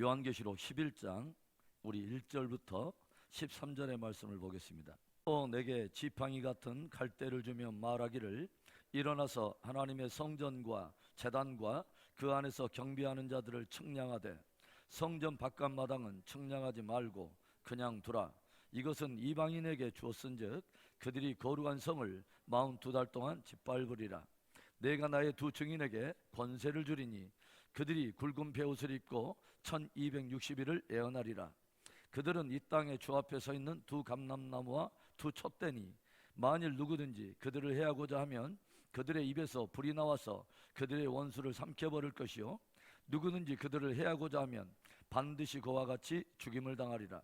요한계시록 11장 우리 1절부터 13절의 말씀을 보겠습니다. 또 내게 지팡이 같은 갈대를 주며 말하기를 일어나서 하나님의 성전과 제단과 그 안에서 경배하는 자들을 측량하되 성전 바깥마당은 측량하지 말고 그냥 두라. 이것은 이방인에게 주었은즉 그들이 거룩한 성을 42달 동안 짓밟으리라. 내가 나의 두 증인에게 권세를 주리니 그들이 굵은 베옷을 입고 1260일을 예언하리라. 그들은 이 땅에 주 앞에 서 있는 두 감람나무와 두 촛대니 만일 누구든지 그들을 해하고자 하면 그들의 입에서 불이 나와서 그들의 원수를 삼켜버릴 것이요 누구든지 그들을 해하고자 하면 반드시 그와 같이 죽임을 당하리라.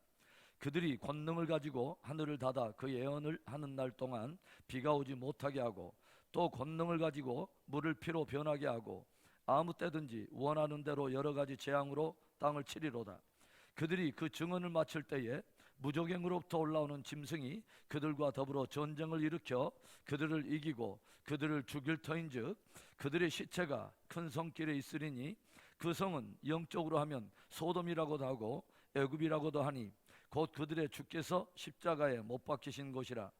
그들이 권능을 가지고 하늘을 닫아 그 예언을 하는 날 동안 비가 오지 못하게 하고 또 권능을 가지고 물을 피로 변하게 하고 아무 때든지 원하는 대로 여러 가지 재앙으로 땅을 치리로다. 그들이 그 증언을 마칠 때에 무저갱으로부터 올라오는 짐승이 그들과 더불어 전쟁을 일으켜 그들을 이기고 그들을 죽일 터인즉 그들의 시체가 큰 성길에 있으리니 그 성은 영적으로 하면 소돔이라고도 하고 애굽이라고도 하니 곧 그들의 주께서 십자가에 못 박히신 곳이라.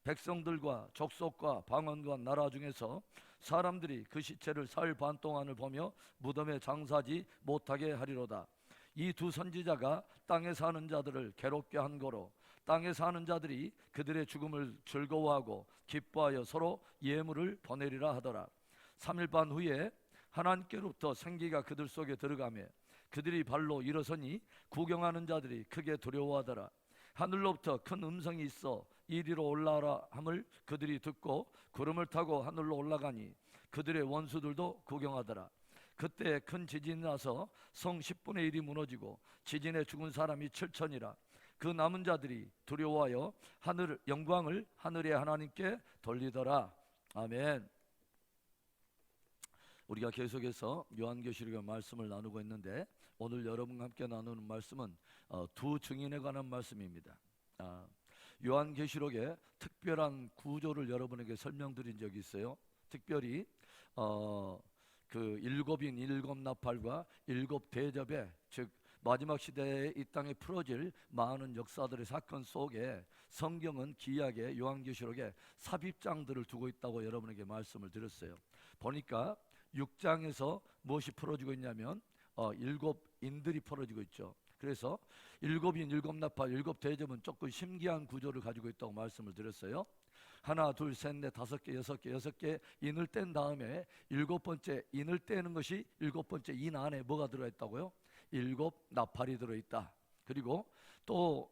백성들과 족속과 방언과 나라 중에서 사람들이 그 시체를 사흘 반 동안을 보며 무덤에 장사하지 못하게 하리로다. 이 두 선지자가 땅에 사는 자들을 괴롭게 한 거로 땅에 사는 자들이 그들의 죽음을 즐거워하고 기뻐하여 서로 예물을 보내리라 하더라. 3일 반 후에 하나님께로부터 생기가 그들 속에 들어가며 그들이 발로 일어서니 구경하는 자들이 크게 두려워하더라. 하늘로부터 큰 음성이 있어 이리로 올라오라 함을 그들이 듣고 구름을 타고 하늘로 올라가니 그들의 원수들도 구경하더라. 그때 큰 지진이 나서 성 10분의 1이 무너지고 지진에 죽은 사람이 7천이라. 그 남은 자들이 두려워하여 하늘 영광을 하늘의 하나님께 돌리더라. 아멘. 우리가 계속해서 요한계시록의 말씀을 나누고 있는데 오늘 여러분과 함께 나누는 말씀은 두 증인에 관한 말씀입니다. 요한계시록의 특별한 구조를 여러분에게 설명드린 적이 있어요. 특별히 그 일곱인 일곱 나팔과 일곱 대접에 즉 마지막 시대에 이 땅에 풀어질 많은 역사들의 사건 속에 성경은 기이하게 요한계시록에 삽입장들을 두고 있다고 여러분에게 말씀을 드렸어요. 보니까 6장에서 무엇이 풀어지고 있냐면 일곱 인들이 풀어지고 있죠. 그래서 일곱인 일곱 나팔 일곱 대접은 조금 신기한 구조를 가지고 있다고 말씀을 드렸어요. 하나 둘 셋 넷 다섯 개 여섯 개 인을 뗀 다음에 일곱 번째 인을 떼는 것이 일곱 번째 인 안에 뭐가 들어있다고요? 일곱 나팔이 들어있다. 그리고 또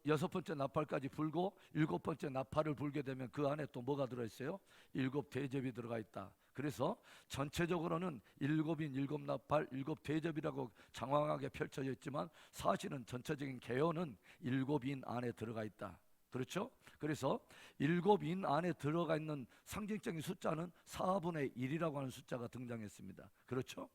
여섯 번째 나팔까지 불고 일곱 번째 나팔을 불게 되면 그 안에 또 뭐가 들어있어요? 일곱 대접이 들어가 있다. 그래서 전체적으로는 일곱인 일곱 나팔 일곱 대접이라고 장황하게 펼쳐져 있지만 사실은 전체적인 개요는 일곱인 안에 들어가 있다. 그렇죠? 그래서 일곱인 안에 들어가 있는 상징적인 숫자는 4분의 1이라고 하는 숫자가 등장했습니다. 그렇죠?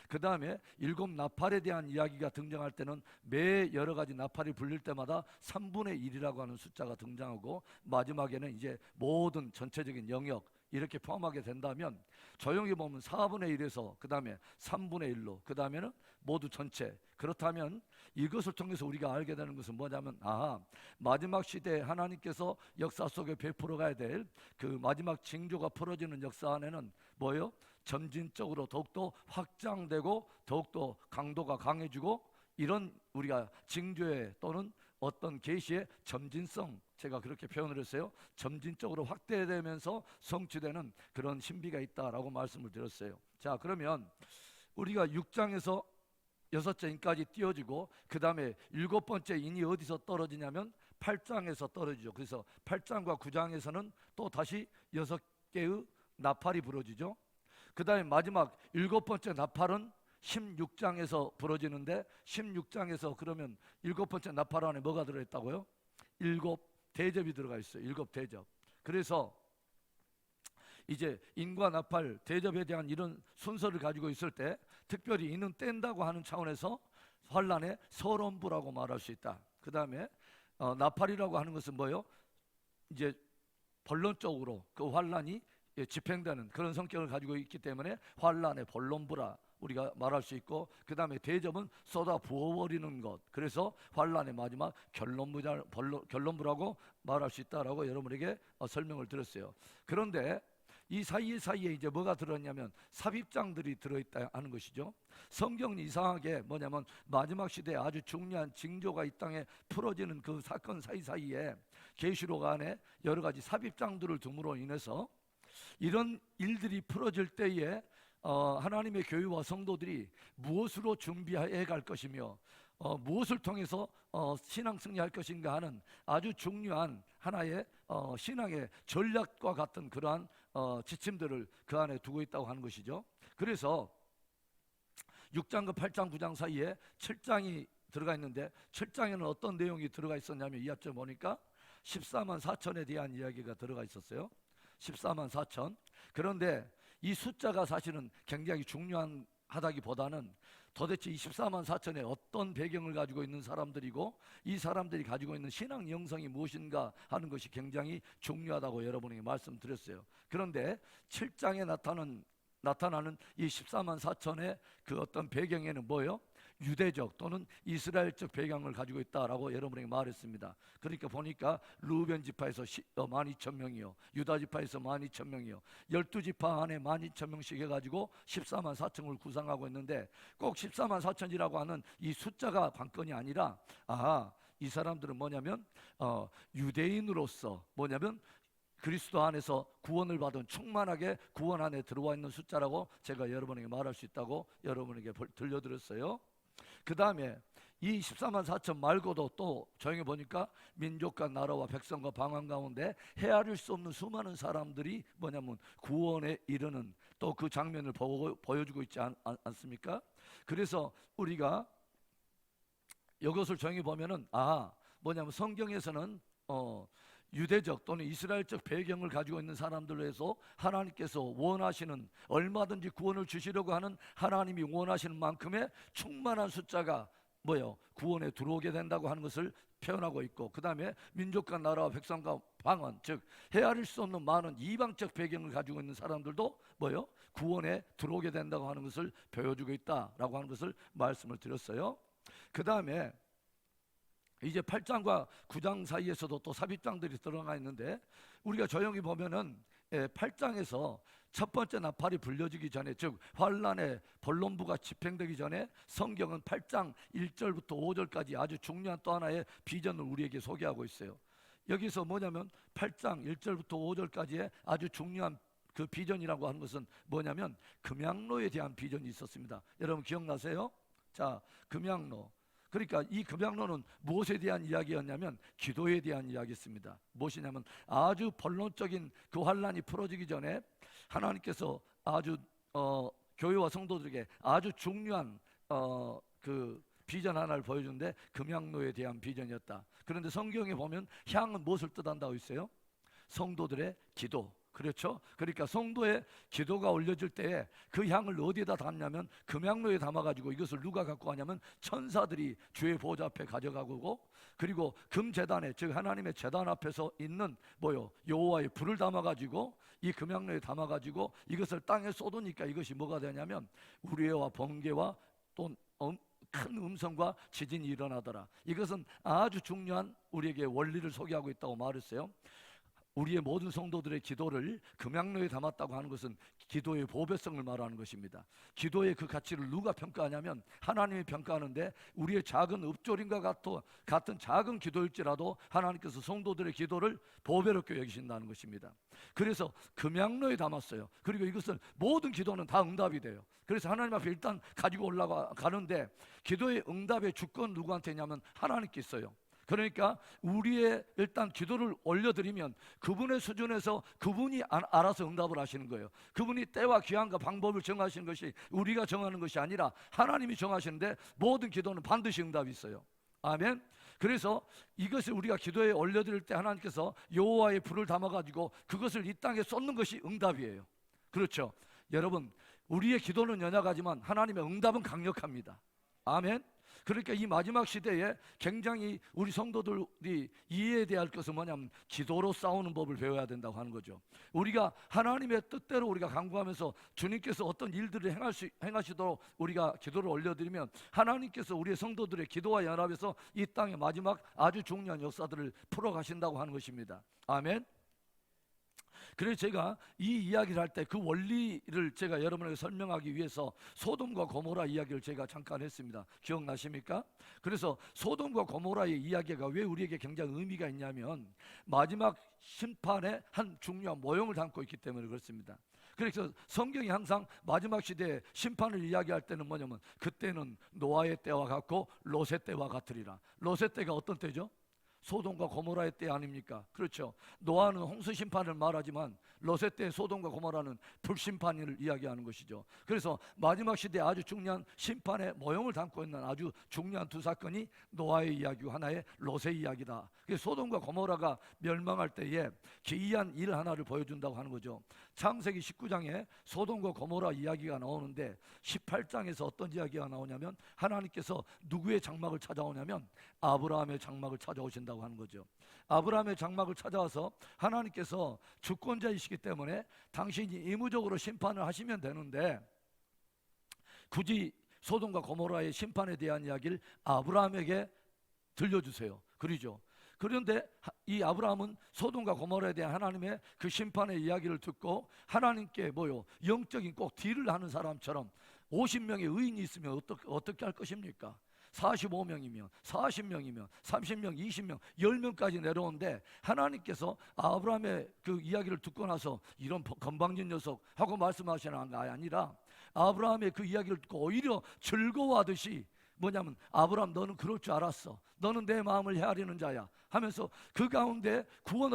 그 다음에 일곱 나팔에 대한 이야기가 등장할 때는 매 여러 가지 나팔이 불릴 때마다 3분의 1이라고 하는 숫자가 등장하고 마지막에는 이제 모든 전체적인 영역 이렇게 포함하게 된다면 조용히 보면 4분의 1에서 그 다음에 3분의 1로 그 다음에는 모두 전체. 그렇다면 이것을 통해서 우리가 알게 되는 것은 뭐냐면 마지막 시대에 하나님께서 역사 속에 베풀어 가야 될 그 마지막 징조가 풀어지는 역사 안에는 뭐예요? 점진적으로 더욱더 확장되고 더욱더 강도가 강해지고 이런 우리가 징조의 또는 어떤 계시의 점진성, 제가 그렇게 표현을 했어요. 점진적으로 확대되면서 성취되는 그런 신비가 있다라고 말씀을 드렸어요. 자, 그러면 우리가 6장에서 여섯째 인까지 띄어지고 그 다음에 일곱 번째 인이 어디서 떨어지냐면 8장에서 떨어지죠. 그래서 8장과 9장에서는 또 다시 6개의 나팔이 부러지죠. 그 다음에 마지막 일곱 번째 나팔은 16장에서 부러지는데 16장에서 그러면 일곱 번째 나팔 안에 뭐가 들어있다고요? 일곱 대접이 들어가 있어요. 일곱 대접. 그래서 이제 인과 나팔 대접에 대한 이런 순서를 가지고 있을 때 특별히 이는 뗀다고 하는 차원에서 환란의 서론부라고 말할 수 있다. 그 다음에 나팔이라고 하는 것은 뭐예요? 이제 본론적으로 그 환란이 집행되는 그런 성격을 가지고 있기 때문에 환란의 본론부라 우리가 말할 수 있고, 그 다음에 대접은 쏟아 부어버리는 것. 그래서 환란의 마지막 결론부라고 말할 수 있다라고 여러분에게 설명을 드렸어요. 그런데 이 사이에 이제 뭐가 들었냐면 삽입장들이 들어있다 하는 것이죠. 성경이 이상하게 뭐냐면 마지막 시대에 아주 중요한 징조가 이 땅에 풀어지는 그 사건 사이사이에 계시록 안에 여러 가지 삽입장들을 둠으로 인해서 이런 일들이 풀어질 때에 하나님의 교회와 성도들이 무엇으로 준비해 갈 것이며 무엇을 통해서 신앙 승리할 것인가 하는 아주 중요한 하나의 신앙의 전략과 같은 그러한 지침들을 그 안에 두고 있다고 하는 것이죠. 그래서 6장과 8장 9장 사이에 7장이 들어가 있는데 7장에는 어떤 내용이 들어가 있었냐면 2앞절 보니까 14만 4천에 대한 이야기가 들어가 있었어요. 14만 4천. 그런데 이 숫자가 사실은 굉장히 중요하다기보다는 도대체 이 14만 4천에 어떤 배경을 가지고 있는 사람들이고 이 사람들이 가지고 있는 신앙 영성이 무엇인가 하는 것이 굉장히 중요하다고 여러분에게 말씀드렸어요. 그런데 7장에 나타나는 이 14만 4천의 그 어떤 배경에는 뭐예요? 유대적 또는 이스라엘적 배경을 가지고 있다라고 여러분에게 말했습니다. 그러니까 보니까 루벤 지파에서 12,000명이요, 유다 지파에서 12,000명이요, 12지파 안에 12,000명씩 해가지고 14만 4천을 구성하고 있는데 꼭 14만 4천이라고 하는 이 숫자가 관건이 아니라 이 사람들은 뭐냐면 유대인으로서 뭐냐면 그리스도 안에서 구원을 받은 충만하게 구원 안에 들어와 있는 숫자라고 제가 여러분에게 말할 수 있다고 여러분에게 들려드렸어요. 그 다음에 이 14만 4천 말고도 또 조용히 보니까 민족과 나라와 백성과 방언 가운데 헤아릴 수 없는 수많은 사람들이 뭐냐면 구원에 이르는 또 그 장면을 보여주고 있지 않습니까? 그래서 우리가 이것을 조용히 보면은 뭐냐면 성경에서는 유대적 또는 이스라엘적 배경을 가지고 있는 사람들로 해서 하나님께서 원하시는 얼마든지 구원을 주시려고 하는 하나님이 원하시는 만큼의 충만한 숫자가 구원에 들어오게 된다고 하는 것을 표현하고 있고, 그 다음에 민족과 나라와 백성과 방언, 즉 헤아릴 수 없는 많은 이방적 배경을 가지고 있는 사람들도 구원에 들어오게 된다고 하는 것을 보여주고 있다라고 하는 것을 말씀을 드렸어요. 그 다음에 이제 8장과 9장 사이에서도 또 삽입장들이 들어가 있는데 우리가 조용히 보면은 8장에서 첫 번째 나팔이 불려지기 전에, 즉 환란의 본론부가 집행되기 전에 성경은 8장 1절부터 5절까지 아주 중요한 또 하나의 비전을 우리에게 소개하고 있어요. 여기서 뭐냐면 8장 1절부터 5절까지의 아주 중요한 그 비전이라고 하는 것은 뭐냐면 금양로에 대한 비전이 있었습니다. 여러분 기억나세요? 자, 금양로. 그러니까 이 금양로는 무엇에 대한 이야기였냐면 기도에 대한 이야기였습니다. 무엇이냐면 아주 본론적인 그 환란이 풀어지기 전에 하나님께서 아주 교회와 성도들에게 아주 중요한 그 비전 하나를 보여주는데 금양로에 대한 비전이었다. 그런데 성경에 보면 향은 무엇을 뜻한다고 있어요? 성도들의 기도. 그렇죠? 그러니까 성도의 기도가 올려질 때에 그 향을 어디에다 담냐면 금양로에 담아가지고 이것을 누가 갖고 가냐면 천사들이 주의 보좌 앞에 가져가고, 그리고 금제단에, 즉 하나님의 제단 앞에서 있는 여호와의 불을 담아가지고 이 금양로에 담아가지고 이것을 땅에 쏟으니까 이것이 뭐가 되냐면 우레와 번개와 또 큰 음성과 지진이 일어나더라. 이것은 아주 중요한 우리에게 원리를 소개하고 있다고 말했어요. 우리의 모든 성도들의 기도를 금양로에 담았다고 하는 것은 기도의 보배성을 말하는 것입니다. 기도의 그 가치를 누가 평가하냐면 하나님이 평가하는데, 우리의 작은 읍조림과 같은 작은 기도일지라도 하나님께서 성도들의 기도를 보배롭게 여기신다는 것입니다. 그래서 금양로에 담았어요. 그리고 이것을 모든 기도는 다 응답이 돼요. 그래서 하나님 앞에 일단 가지고 올라가는데 기도의 응답의 주권 누구한테 있냐면 하나님께 있어요. 그러니까 우리의 일단 기도를 올려드리면 그분의 수준에서 그분이 알아서 응답을 하시는 거예요. 그분이 때와 기한과 방법을 정하시는 것이 우리가 정하는 것이 아니라 하나님이 정하시는데 모든 기도는 반드시 응답이 있어요. 아멘. 그래서 이것을 우리가 기도에 올려드릴 때 하나님께서 여호와의 불을 담아가지고 그것을 이 땅에 쏟는 것이 응답이에요. 그렇죠? 여러분, 우리의 기도는 연약하지만 하나님의 응답은 강력합니다. 아멘. 그러니까 이 마지막 시대에 굉장히 우리 성도들이 이해해야 할 것은 뭐냐면 기도로 싸우는 법을 배워야 된다고 하는 거죠. 우리가 하나님의 뜻대로 우리가 간구하면서 주님께서 어떤 일들을 행하시도록 우리가 기도를 올려드리면 하나님께서 우리의 성도들의 기도와 연합해서 이 땅의 마지막 아주 중요한 역사들을 풀어가신다고 하는 것입니다. 아멘. 그래서 제가 이 이야기를 할 때 그 원리를 제가 여러분에게 설명하기 위해서 소돔과 고모라 이야기를 제가 잠깐 했습니다. 기억나십니까? 그래서 소돔과 고모라의 이야기가 왜 우리에게 굉장히 의미가 있냐면 마지막 심판의 한 중요한 모형을 담고 있기 때문에 그렇습니다. 그래서 성경이 항상 마지막 시대에 심판을 이야기할 때는 뭐냐면 그때는 노아의 때와 같고 롯의 때와 같으리라. 롯의 때가 어떤 때죠? 소돔과 고모라의 때 아닙니까? 그렇죠. 노아는 홍수 심판을 말하지만 롯의 때 소돔과 고모라는 불심판을 이야기하는 것이죠. 그래서 마지막 시대에 아주 중요한 심판의 모형을 담고 있는 아주 중요한 두 사건이 노아의 이야기고 하나의 롯의 이야기다. 그래서 소돔과 고모라가 멸망할 때에 기이한 일 하나를 보여준다고 하는 거죠. 창세기 19장에 소돔과 고모라 이야기가 나오는데 18장에서 어떤 이야기가 나오냐면 하나님께서 누구의 장막을 찾아오냐면 아브라함의 장막을 찾아오신다고 하는 거죠. 아브라함의 장막을 찾아와서 하나님께서 주권자이시기 때문에 당신이 의무적으로 심판을 하시면 되는데 굳이 소돔과 고모라의 심판에 대한 이야기를 아브라함에게 들려주세요. 그러죠. 그런데 이 아브라함은 소돔과 고모라에 대한 하나님의 그 심판의 이야기를 듣고 하나님께 영적인 꼭 딜을 하는 사람처럼 50명의 의인이 있으면 어떻게 할 것입니까? 45명이면 40명이면 30명 20명 10명까지 내려오는데 하나님께서 아브라함의 그 이야기를 듣고 나서 이런 건방진 녀석 하고 말씀하시는 게 아니라 아브라함의 그 이야기를 듣고 오히려 즐거워하듯이 뭐냐면 아브라함 너는 그럴 줄 알았어. 너는 내 마음을 헤아리는 자야 하면서 그 가운데 구원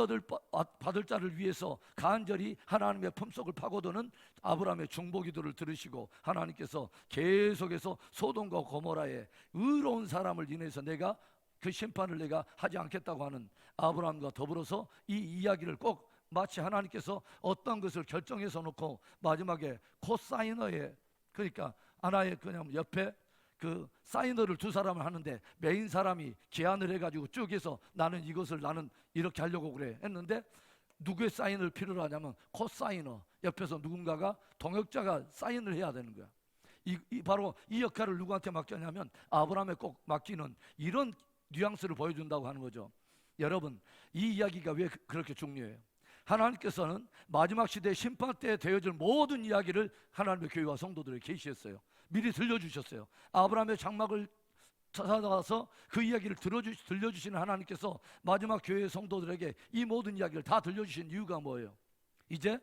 받을 자를 위해서 간절히 하나님의 품속을 파고드는 아브라함의 중보기도를 들으시고 하나님께서 계속해서 소돔과 고모라의 의로운 사람을 인해서 내가 그 심판을 내가 하지 않겠다고 하는 아브라함과 더불어서 이 이야기를 꼭 마치 하나님께서 어떤 것을 결정해서 놓고 마지막에 코사이너에 그러니까 하나의 그냥 옆에 그 사이너를 두 사람을 하는데 메인 사람이 제안을 해가지고 쭉 해서 나는 이렇게 하려고 그래 했는데 누구의 사인을 필요로 하냐면 코사이너 옆에서 누군가가 동역자가 사인을 해야 되는 거야. 바로 이 역할을 누구한테 맡겼냐면 아브라함에 꼭 맡기는 이런 뉘앙스를 보여준다고 하는 거죠. 여러분 이 이야기가 왜 그렇게 중요해요? 하나님께서는 마지막 시대 심판 때에 되어질 모든 이야기를 하나님의 교회와 성도들에게 계시했어요. 미리 들려주셨어요. 아브라함의 장막을 찾아가서 그 이야기를 들려주시는 하나님께서 마지막 교회 성도들에게 이 모든 이야기를 다 들려주신 이유가 뭐예요? 이제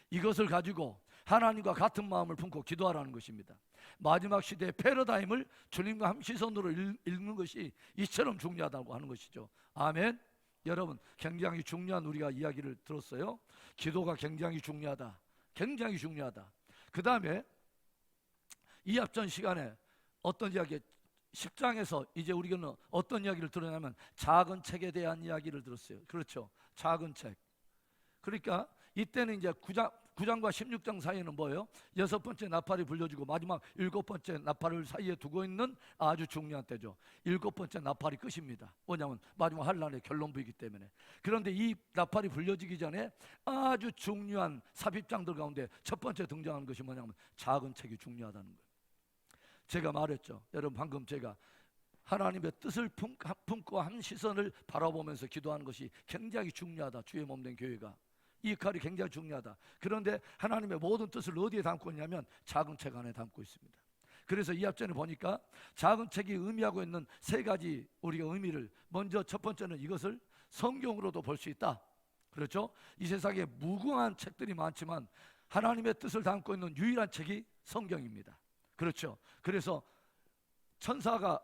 이것을 가지고 하나님과 같은 마음을 품고 기도하라는 것입니다. 마지막 시대의 패러다임을 주님과 한 시선으로 읽는 것이 이처럼 중요하다고 하는 것이죠. 아멘. 여러분 굉장히 중요한 우리가 이야기를 들었어요. 기도가 굉장히 중요하다. 굉장히 중요하다. 그 다음에 이 앞전 시간에 어떤 이야기 10장에서 이제 우리는 어떤 이야기를 들었냐면 작은 책에 대한 이야기를 들었어요. 그렇죠. 작은 책. 그러니까 이때는 이제 9장과 16장 사이에는 뭐예요? 6번째 나팔이 불려지고 마지막 7번째 나팔을 사이에 두고 있는 아주 중요한 때죠. 7번째 나팔이 끝입니다. 뭐냐면 마지막 환란의 결론부이기 때문에. 그런데 이 나팔이 불려지기 전에 아주 중요한 삽입장들 가운데 첫 번째 등장하는 것이 뭐냐면 작은 책이 중요하다는 거예요. 제가 말했죠. 여러분 방금 제가 하나님의 뜻을 품고 한 시선을 바라보면서 기도하는 것이 굉장히 중요하다. 주의 몸된 교회가 이 역할이 굉장히 중요하다. 그런데 하나님의 모든 뜻을 어디에 담고 있냐면 작은 책 안에 담고 있습니다. 그래서 이 앞전에 보니까 작은 책이 의미하고 있는 세 가지 우리가 의미를 먼저 첫 번째는 이것을 성경으로도 볼 수 있다. 그렇죠? 이 세상에 무궁한 책들이 많지만 하나님의 뜻을 담고 있는 유일한 책이 성경입니다. 그렇죠? 그래서 천사가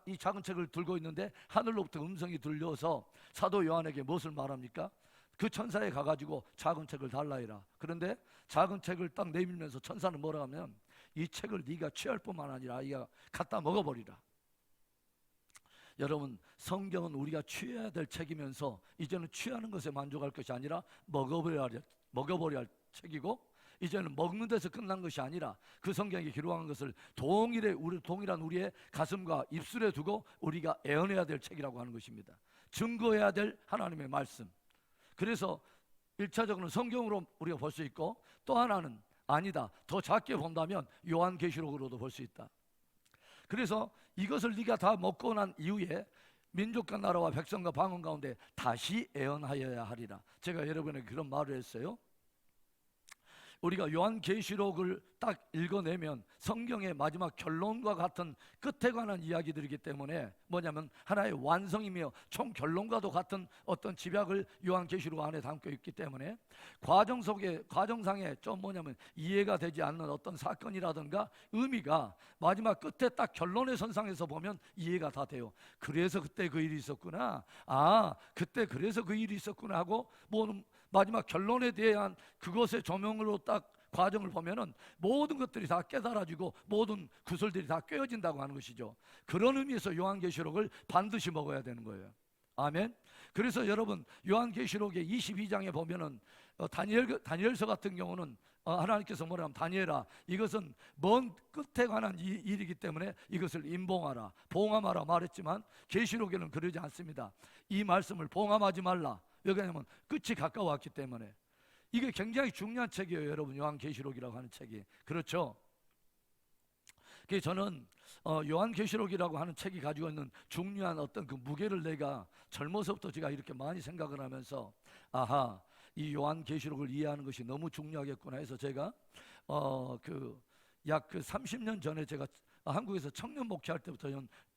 이 작은 책을 들고 있는데 하늘로부터 음성이 들려서 사도 요한에게 무엇을 말합니까? 그 천사에 가가지고 작은 책을 달라 해라. 그런데 작은 책을 딱 내밀면서 천사는 뭐라 하면 이 책을 네가 취할 뿐만 아니라 이가 갖다 먹어버리라. 여러분 성경은 우리가 취해야 될 책이면서 이제는 취하는 것에 만족할 것이 아니라 먹어버려야 할 책이고 이제는 먹는 데서 끝난 것이 아니라 그 성경에 기록한 것을 동일한 우리의 가슴과 입술에 두고 우리가 애언해야 될 책이라고 하는 것입니다. 증거해야 될 하나님의 말씀. 그래서 1차적으로는 성경으로 우리가 볼 수 있고, 또 하나는 아니다, 더 작게 본다면 요한계시록으로도 볼 수 있다. 그래서 이것을 네가 다 먹고 난 이후에 민족과 나라와 백성과 방언 가운데 다시 애언하여야 하리라. 제가 여러분에게 그런 말을 했어요. 우리가 요한계시록을 딱 읽어내면 성경의 마지막 결론과 같은 끝에 관한 이야기들이기 때문에 뭐냐면 하나의 완성이며 총 결론과도 같은 어떤 집약을 요한계시록 안에 담고 있기 때문에 과정상에 좀 뭐냐면 이해가 되지 않는 어떤 사건이라든가 의미가 마지막 끝에 딱 결론의 선상에서 보면 이해가 다 돼요. 그래서 그때 그 일이 있었구나, 그때 그래서 그 일이 있었구나 하고 마지막 결론에 대한 그것의 조명으로 딱 과정을 보면은 모든 것들이 다 깨달아지고 모든 구설들이 다 꿰어진다고 하는 것이죠. 그런 의미에서 요한계시록을 반드시 먹어야 되는 거예요. 아멘. 그래서 여러분 요한계시록의 22장에 보면은 다니엘서 같은 경우는 하나님께서 뭐라 하면 다니엘아, 이것은 먼 끝에 관한 일이기 때문에 이것을 임봉하라, 봉함하라 말했지만 계시록에는 그러지 않습니다. 이 말씀을 봉함하지 말라. 왜냐하면 끝이 가까워왔기 때문에. 이게 굉장히 중요한 책이에요, 여러분. 요한계시록이라고 하는 책이. 그렇죠? 그래서 저는 요한계시록이라고 하는 책이 가지고 있는 중요한 어떤 그 무게를 내가 젊어서부터 제가 이렇게 많이 생각을 하면서 이 요한계시록을 이해하는 것이 너무 중요하겠구나 해서 제가 약 30년 전에 제가 한국에서 청년 목회할 때부터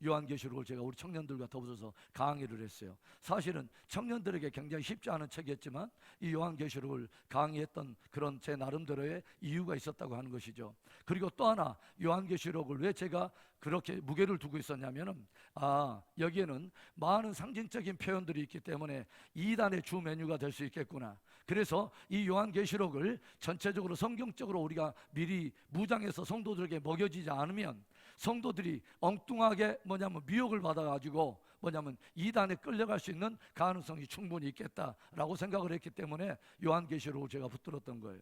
요한계시록을 제가 우리 청년들과 더불어서 강의를 했어요. 사실은 청년들에게 굉장히 쉽지 않은 책이었지만 이 요한계시록을 강의했던 그런 제 나름대로의 이유가 있었다고 하는 것이죠. 그리고 또 하나, 요한계시록을 왜 제가 그렇게 무게를 두고 있었냐면은 여기에는 많은 상징적인 표현들이 있기 때문에 이단의 주 메뉴가 될 수 있겠구나. 그래서 이 요한계시록을 전체적으로 성경적으로 우리가 미리 무장해서 성도들에게 먹여지지 않으면 성도들이 엉뚱하게 미혹을 받아가지고 이단에 끌려갈 수 있는 가능성이 충분히 있겠다라고 생각을 했기 때문에 요한계시록을 제가 붙들었던 거예요.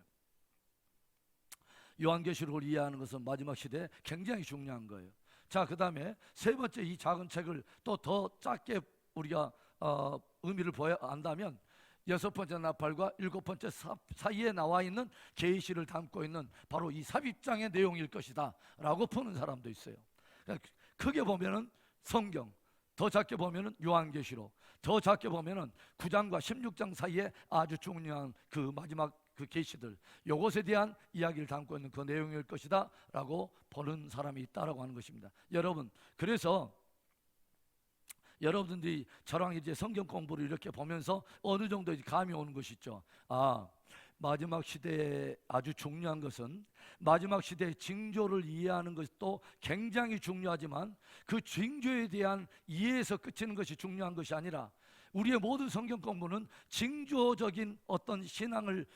요한계시록을 이해하는 것은 마지막 시대에 굉장히 중요한 거예요. 자, 그 다음에 세 번째, 이 작은 책을 또 더 작게 우리가 의미를 안다면 6번째 나팔과 7번째 사이에 나와 있는 계시를 담고 있는 바로 이 삽입장의 내용일 것이다 라고 푸는 사람도 있어요. 그러니까 크게 보면은 성경, 더 작게 보면은 요한계시록, 더 작게 보면은 9장과 16장 사이에 아주 중요한 그 마지막 그 계시들, 이것에 대한 이야기를 담고 있는 그 내용일 것이다 라고 보는 사람이 있다라고 하는 것입니다. 여러분, 그래서 여러분들이 저랑 이제 성경 공부를 이렇게 보면서 어느 정도 감이 오는 것이 있죠. 마지막 시대에 아주 중요한 것은 마지막 시대의 징조를 이해하는 것도 굉장히 중요하지만 그 징조에 대한 이해에서 그치는 것이 중요한 것이 아니라 우리의 모든 성경 공부는 징조적인 어떤 신앙을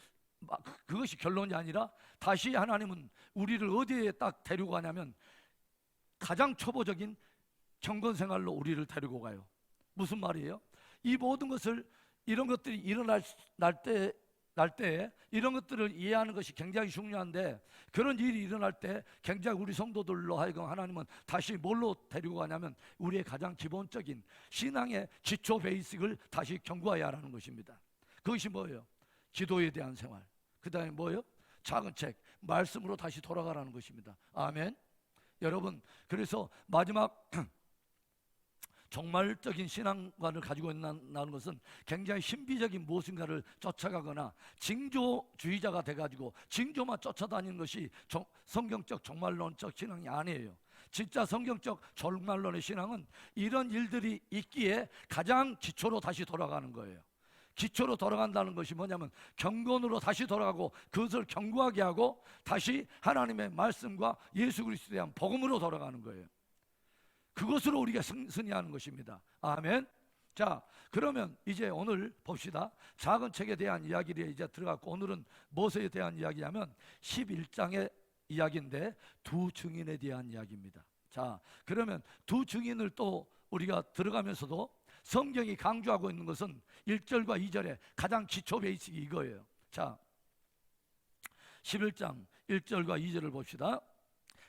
그것이 결론이 아니라 다시 하나님은 우리를 어디에 딱 데리고 가냐면 가장 초보적인 경건생활로 우리를 데리고 가요. 무슨 말이에요? 이 모든 것을 이런 것들이 일어날 때 이런 것들을 이해하는 것이 굉장히 중요한데 그런 일이 일어날 때 굉장히 우리 성도들로 하여금 하나님은 다시 뭘로 데리고 가냐면 우리의 가장 기본적인 신앙의 기초 베이직을 다시 경고해야 하는 것입니다. 그것이 뭐예요? 기도에 대한 생활. 그 다음에 뭐예요? 작은 책, 말씀으로 다시 돌아가라는 것입니다. 아멘. 여러분, 그래서 마지막 종말적인 신앙관을 가지고 있는 것은 굉장히 신비적인 무엇인가를 쫓아가거나 징조주의자가 돼가지고 징조만 쫓아다니는 것이 성경적 종말론적 신앙이 아니에요. 진짜 성경적 종말론의 신앙은 이런 일들이 있기에 가장 기초로 다시 돌아가는 거예요. 기초로 돌아간다는 것이 뭐냐면 경건으로 다시 돌아가고 그것을 견고하게 하고 다시 하나님의 말씀과 예수 그리스도에 대한 복음으로 돌아가는 거예요. 그것으로 우리가 승리하는 것입니다. 아멘. 자, 그러면 이제 오늘 봅시다. 작은 책에 대한 이야기를 이제 들어갔고 오늘은 무엇에 대한 이야기냐면 11장의 이야기인데 두 증인에 대한 이야기입니다. 자, 그러면 두 증인을 또 우리가 들어가면서도 성경이 강조하고 있는 것은 1절과 2절의 가장 기초 베이직이 이거예요. 자, 11장 1절과 2절을 봅시다.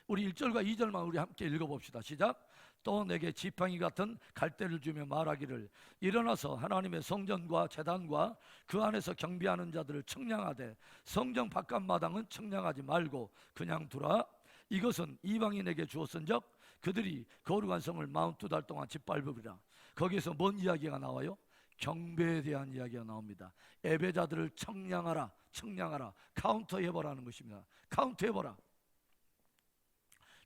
우리 1절과 2절만 우리 함께 읽어봅시다. 시작. 또 내게 지팡이 같은 갈대를 주며 말하기를 일어나서 하나님의 성전과 제단과 그 안에서 경비하는 자들을 청량하되 성전 바깥 마당은 청량하지 말고 그냥 두라. 이것은 이방인에게 주었은적 그들이 거룩한 성을 42달 동안 짓밟으리라. 거기에서 뭔 이야기가 나와요? 경배에 대한 이야기가 나옵니다. 예배자들을 청량하라, 청량하라, 카운터해보라는 것입니다. 카운트해보라.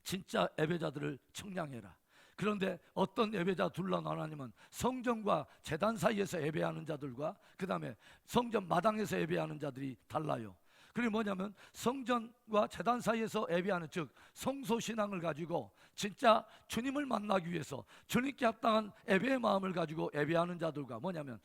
진짜 예배자들을 청량해라. 그런데 어떤 예배자 둘러 나누냐면 성전과 제단 사이에서 예배하는 자들과 그 다음에 성전 마당에서 예배하는 자들이 달라요. 그게 뭐냐면 성전과 제단 사이에서 예배하는, 즉 성소신앙을 가지고 진짜 주님을 만나기 위해서 주님께 합당한 예배의 마음을 가지고 예배하는 자들과 뭐냐면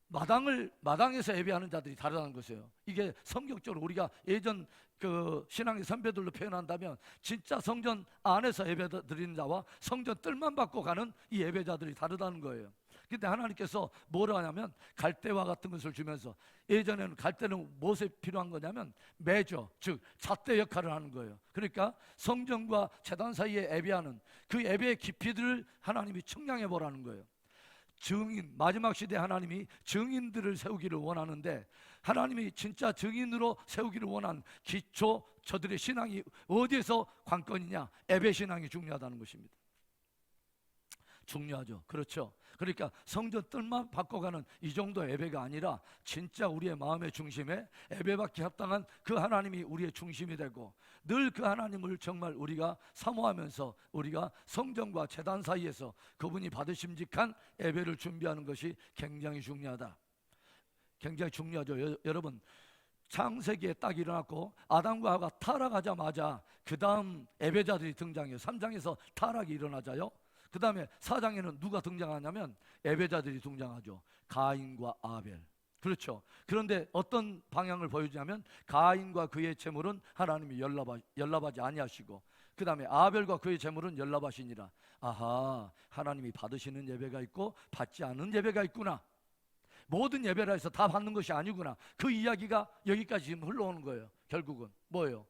마당에서 예배하는 자들이 다르다는 것이에요. 이게 성격적으로 우리가 예전 그 신앙의 선배들로 표현한다면 진짜 성전 안에서 예배 드리는 자와 성전 뜰만 받고 가는 이 예배자들이 다르다는 거예요. 근데 하나님께서 뭐라 하냐면 갈대와 같은 것을 주면서, 예전에는 갈대는 무엇에 필요한 거냐면 매저, 즉 잣대 역할을 하는 거예요. 그러니까 성전과 제단 사이에 예배하는 그 예배의 깊이들을 하나님이 청량해 보라는 거예요. 증인, 마지막 시대 하나님이 증인들을 세우기를 원하는데 하나님이 진짜 증인으로 세우기를 원한 기초, 저들의 신앙이 어디에서 관건이냐? 예배 신앙이 중요하다는 것입니다. 중요하죠. 그렇죠. 그러니까 성전 뜰만 바꿔가는 이 정도 예배가 아니라 진짜 우리의 마음의 중심에 예배받기 합당한 그 하나님이 우리의 중심이 되고 늘 그 하나님을 정말 우리가 사모하면서 우리가 성전과 제단 사이에서 그분이 받으심직한 예배를 준비하는 것이 굉장히 중요하다. 굉장히 중요하죠. 여러분, 창세기에 딱 일어났고 아담과 하와가 타락하자마자 그 다음 예배자들이 등장해요. 3장에서 타락이 일어나자요. 그 다음에 4장에는 누가 등장하냐면 예배자들이 등장하죠. 가인과 아벨. 그렇죠. 그런데 어떤 방향을 보여주냐면 가인과 그의 제물은 하나님이 연락하지 아니하시고 그 다음에 아벨과 그의 제물은 연락하시니라. 아하, 하나님이 받으시는 예배가 있고 받지 않는 예배가 있구나. 모든 예배라 해서 다 받는 것이 아니구나. 그 이야기가 여기까지 지금 흘러오는 거예요. 결국은 뭐예요?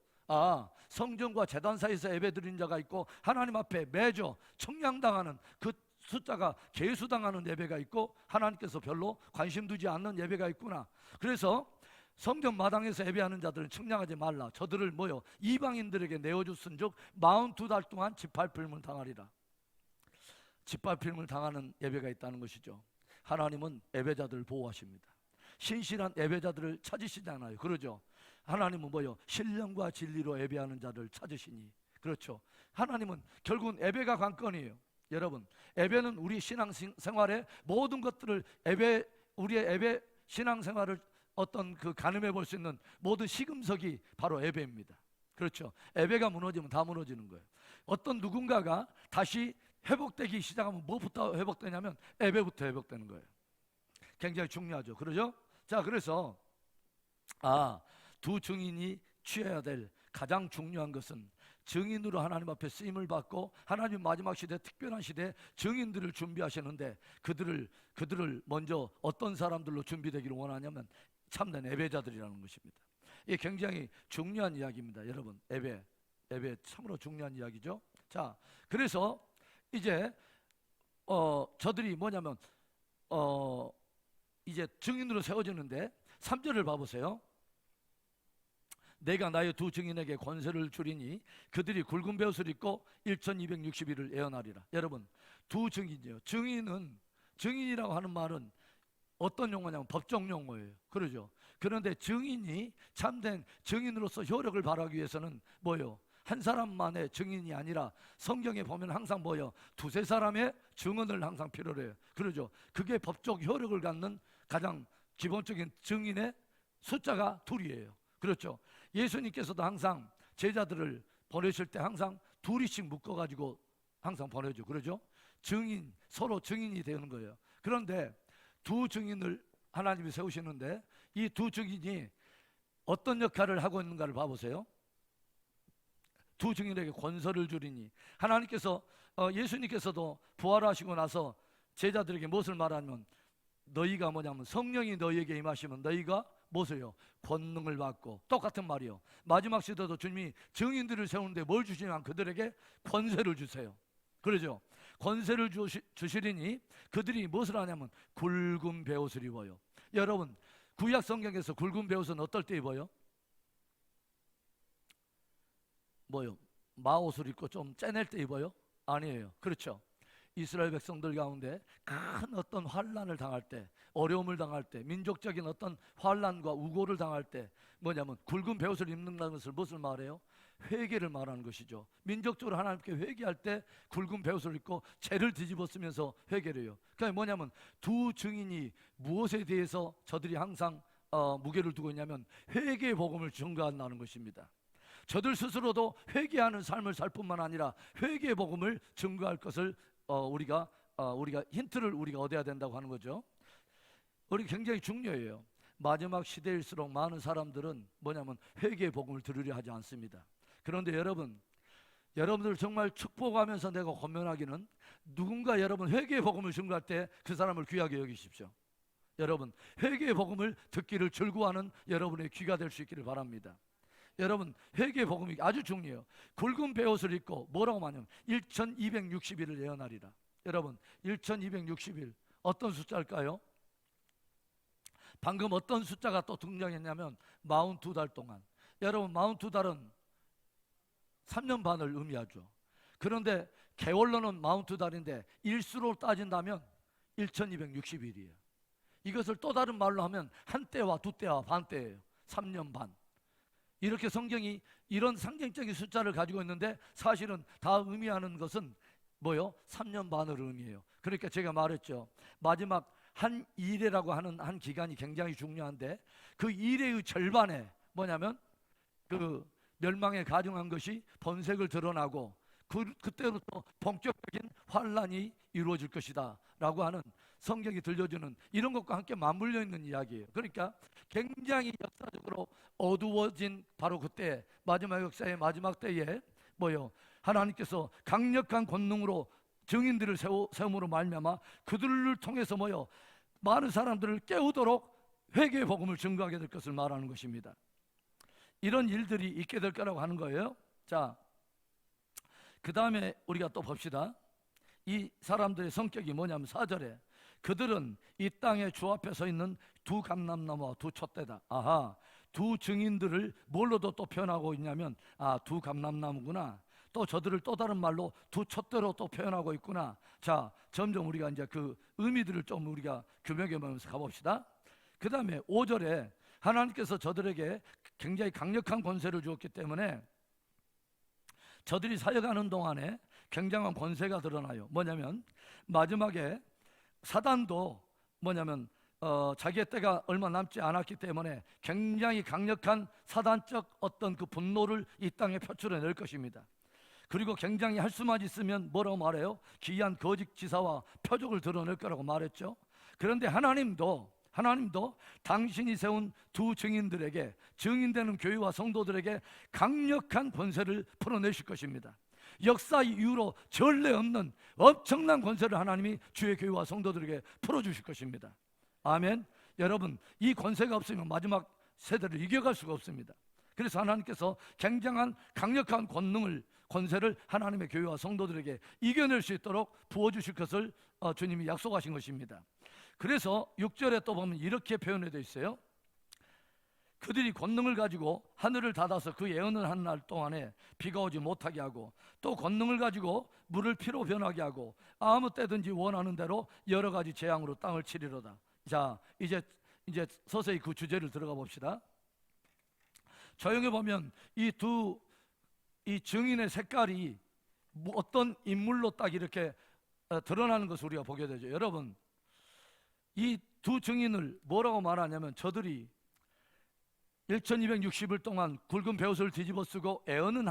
성전과 제단 사이에서 예배드리는 자가 있고 하나님 앞에 매저 청량당하는 그 숫자가 계수당하는 예배가 있고 하나님께서 별로 관심 두지 않는 예배가 있구나. 그래서 성전 마당에서 예배하는 자들은 청량하지 말라. 저들을 이방인들에게 내어줬은즉 42달 동안 짓밟힘을 당하리라. 짓밟힘을 당하는 예배가 있다는 것이죠. 하나님은 예배자들을 보호하십니다. 신실한 예배자들을 찾으시잖아요. 그러죠. 하나님은 신령과 진리로 예배하는 자를 찾으시니. 그렇죠. 하나님은 결국은 예배가 관건이에요. 여러분, 예배는 우리 신앙생활의 모든 것들을 우리의 예배 신앙생활을 어떤 그 가늠해 볼 수 있는 모든 시금석이 바로 예배입니다. 그렇죠. 예배가 무너지면 다 무너지는 거예요. 어떤 누군가가 다시 회복되기 시작하면 무엇부터 회복되냐면 예배부터 회복되는 거예요. 굉장히 중요하죠. 그러죠? 자, 그래서 두 증인이 취해야 될 가장 중요한 것은 증인으로 하나님 앞에 쓰임을 받고 하나님 마지막 시대, 특별한 시대에 증인들을 준비하시는데 그들을 먼저 어떤 사람들로 준비되기를 원하냐면 참된 예배자들이라는 것입니다. 이게 굉장히 중요한 이야기입니다. 여러분, 예배 참으로 중요한 이야기죠. 자, 그래서 이제 저들이 뭐냐면 이제 증인으로 세워지는데 3절을 봐보세요. 내가 나의 두 증인에게 권세를 주리니 그들이 굵은 베옷을 입고 1260일을 예언하리라. 여러분, 두 증인이요. 증인이라고 하는 말은 어떤 용어냐면 법정 용어예요. 그러죠. 그런데 증인이 참된 증인으로서 효력을 발휘하기 위해서는 한 사람만의 증인이 아니라 성경에 보면 항상 두세 사람의 증언을 항상 필요로 해요. 그러죠. 그게 법적 효력을 갖는 가장 기본적인 증인의 숫자가 둘이에요. 그렇죠. 예수님께서도 항상 제자들을 보내실 때 항상 둘이씩 묶어가지고 항상 보내죠. 그러죠. 증인, 서로 증인이 되는 거예요. 그런데 두 증인을 하나님이 세우시는데 이 두 증인이 어떤 역할을 하고 있는가를 봐보세요. 두 증인에게 권세를 주리니, 하나님께서 예수님께서도 부활하시고 나서 제자들에게 무엇을 말하면 너희가 성령이 너희에게 임하시면 너희가 무엇을요? 권능을 받고. 똑같은 말이요. 마지막 시대도 주님이 증인들을 세우는데 뭘 주시냐면 그들에게 권세를 주세요. 그러죠. 권세를 주시리니 그들이 무엇을 하냐면 굵은 베옷을 입어요. 여러분, 구약 성경에서 굵은 베옷은 어떨 때 입어요? 뭐요? 마옷을 입고 좀 째낼 때 입어요? 아니에요. 그렇죠. 이스라엘 백성들 가운데 큰 어떤 환난을 당할 때, 어려움을 당할 때, 민족적인 어떤 환난과 우고를 당할 때 뭐냐면 굵은 베옷을 입는다는 것을 무엇을 말해요? 회개를 말하는 것이죠. 민족적으로 하나님께 회개할 때 굵은 베옷을 입고 죄를 뒤집어 쓰면서 회개를 해요. 그게 뭐냐면 두 증인이 무엇에 대해서 저들이 항상 무게를 두고 있냐면 회개의 복음을 증거한다는 것입니다. 저들 스스로도 회개하는 삶을 살 뿐만 아니라 회개의 복음을 증거할 것을 우리가 힌트를 우리가 얻어야 된다고 하는 거죠. 우리 굉장히 중요해요. 마지막 시대일수록 많은 사람들은 뭐냐면 회개의 복음을 들으려 하지 않습니다. 그런데 여러분들 정말 축복하면서 내가 권면하기는 누군가 여러분 회개의 복음을 증거할 때 그 사람을 귀하게 여기십시오. 여러분 회개의 복음을 듣기를 즐거워하는 여러분의 귀가 될 수 있기를 바랍니다. 여러분 회개의 복음이 아주 중요해요. 굵은 베옷을 입고 뭐라고 말하냐면 1260일을 예언하리라. 여러분 1260일 어떤 숫자일까요? 방금 어떤 숫자가 또 등장했냐면 42달 동안. 여러분 42달은 3년 반을 의미하죠. 그런데 개월로는 42달인데 일수로 따진다면 1260일이에요. 이것을 또 다른 말로 하면 한 때와 두 때와 반 때예요. 3년 반. 이렇게 성경이 이런 상징적인 숫자를 가지고 있는데 사실은 다 의미하는 것은 뭐요? 3년 반을 의미해요. 그러니까 제가 말했죠. 마지막 한 일회라고 하는 한 기간이 굉장히 중요한데 그 일회의 절반에 뭐냐면 그 멸망에 가중한 것이 번색을 드러나고 그때부터 본격적인 환란이 이루어질 것이다 라고 하는 성경이 들려주는 이런 것과 함께 맞물려 있는 이야기예요. 그러니까 굉장히 역사적으로 어두워진 바로 그때 마지막 역사의 마지막 때에 뭐요? 하나님께서 강력한 권능으로 증인들을 세움으로 말미암아 그들을 통해서 뭐요? 많은 사람들을 깨우도록 회개의 복음을 증거하게 될 것을 말하는 것입니다. 이런 일들이 있게 될 거라고 하는 거예요. 자, 그 다음에 우리가 또 봅시다. 이 사람들의 성격이 뭐냐면 4절에 그들은 이 땅에 주 앞에 서 있는 두 감람나무와 두 촛대다. 아하, 두 증인들을 뭘로도 또 표현하고 있냐면 두 감람나무구나. 또 저들을 또 다른 말로 두 촛대로 또 표현하고 있구나. 자, 점점 우리가 이제 그 의미들을 좀 우리가 규명해보면서 가봅시다. 그 다음에 5절에 하나님께서 저들에게 굉장히 강력한 권세를 주었기 때문에 저들이 사역하는 동안에 굉장한 권세가 드러나요. 뭐냐면 마지막에 사단도 뭐냐면 자기의 때가 얼마 남지 않았기 때문에 굉장히 강력한 사단적 어떤 그 분노를 이 땅에 표출해낼 것입니다. 그리고 굉장히 할 수만 있으면 뭐라고 말해요? 기이한 거짓 지사와 표적을 드러낼 거라고 말했죠. 그런데 하나님도 당신이 세운 두 증인들에게, 증인되는 교회와 성도들에게 강력한 권세를 풀어내실 것입니다. 역사 이후로 전례 없는 엄청난 권세를 하나님이 주의 교회와 성도들에게 풀어주실 것입니다. 아멘. 여러분, 이 권세가 없으면 마지막 세대를 이겨갈 수가 없습니다. 그래서 하나님께서 굉장한 강력한 권세를 하나님의 교회와 성도들에게 이겨낼 수 있도록 부어주실 것을 주님이 약속하신 것입니다. 그래서 6절에 또 보면 이렇게 표현되어 있어요. 그들이 권능을 가지고 하늘을 닫아서 그 예언을 한 날 동안에 비가 오지 못하게 하고 또 권능을 가지고 물을 피로 변하게 하고 아무 때든지 원하는 대로 여러 가지 재앙으로 땅을 치리로다. 자, 이제 서서히 그 주제를 들어가 봅시다. 조용히 보면 이 증인의 색깔이 어떤 인물로 딱 이렇게 드러나는 것을 우리가 보게 되죠. 여러분, 이 두 증인을 뭐라고 말하냐면 저들이 1260일 동안 굵은 베옷을 뒤집어 쓰고 애언은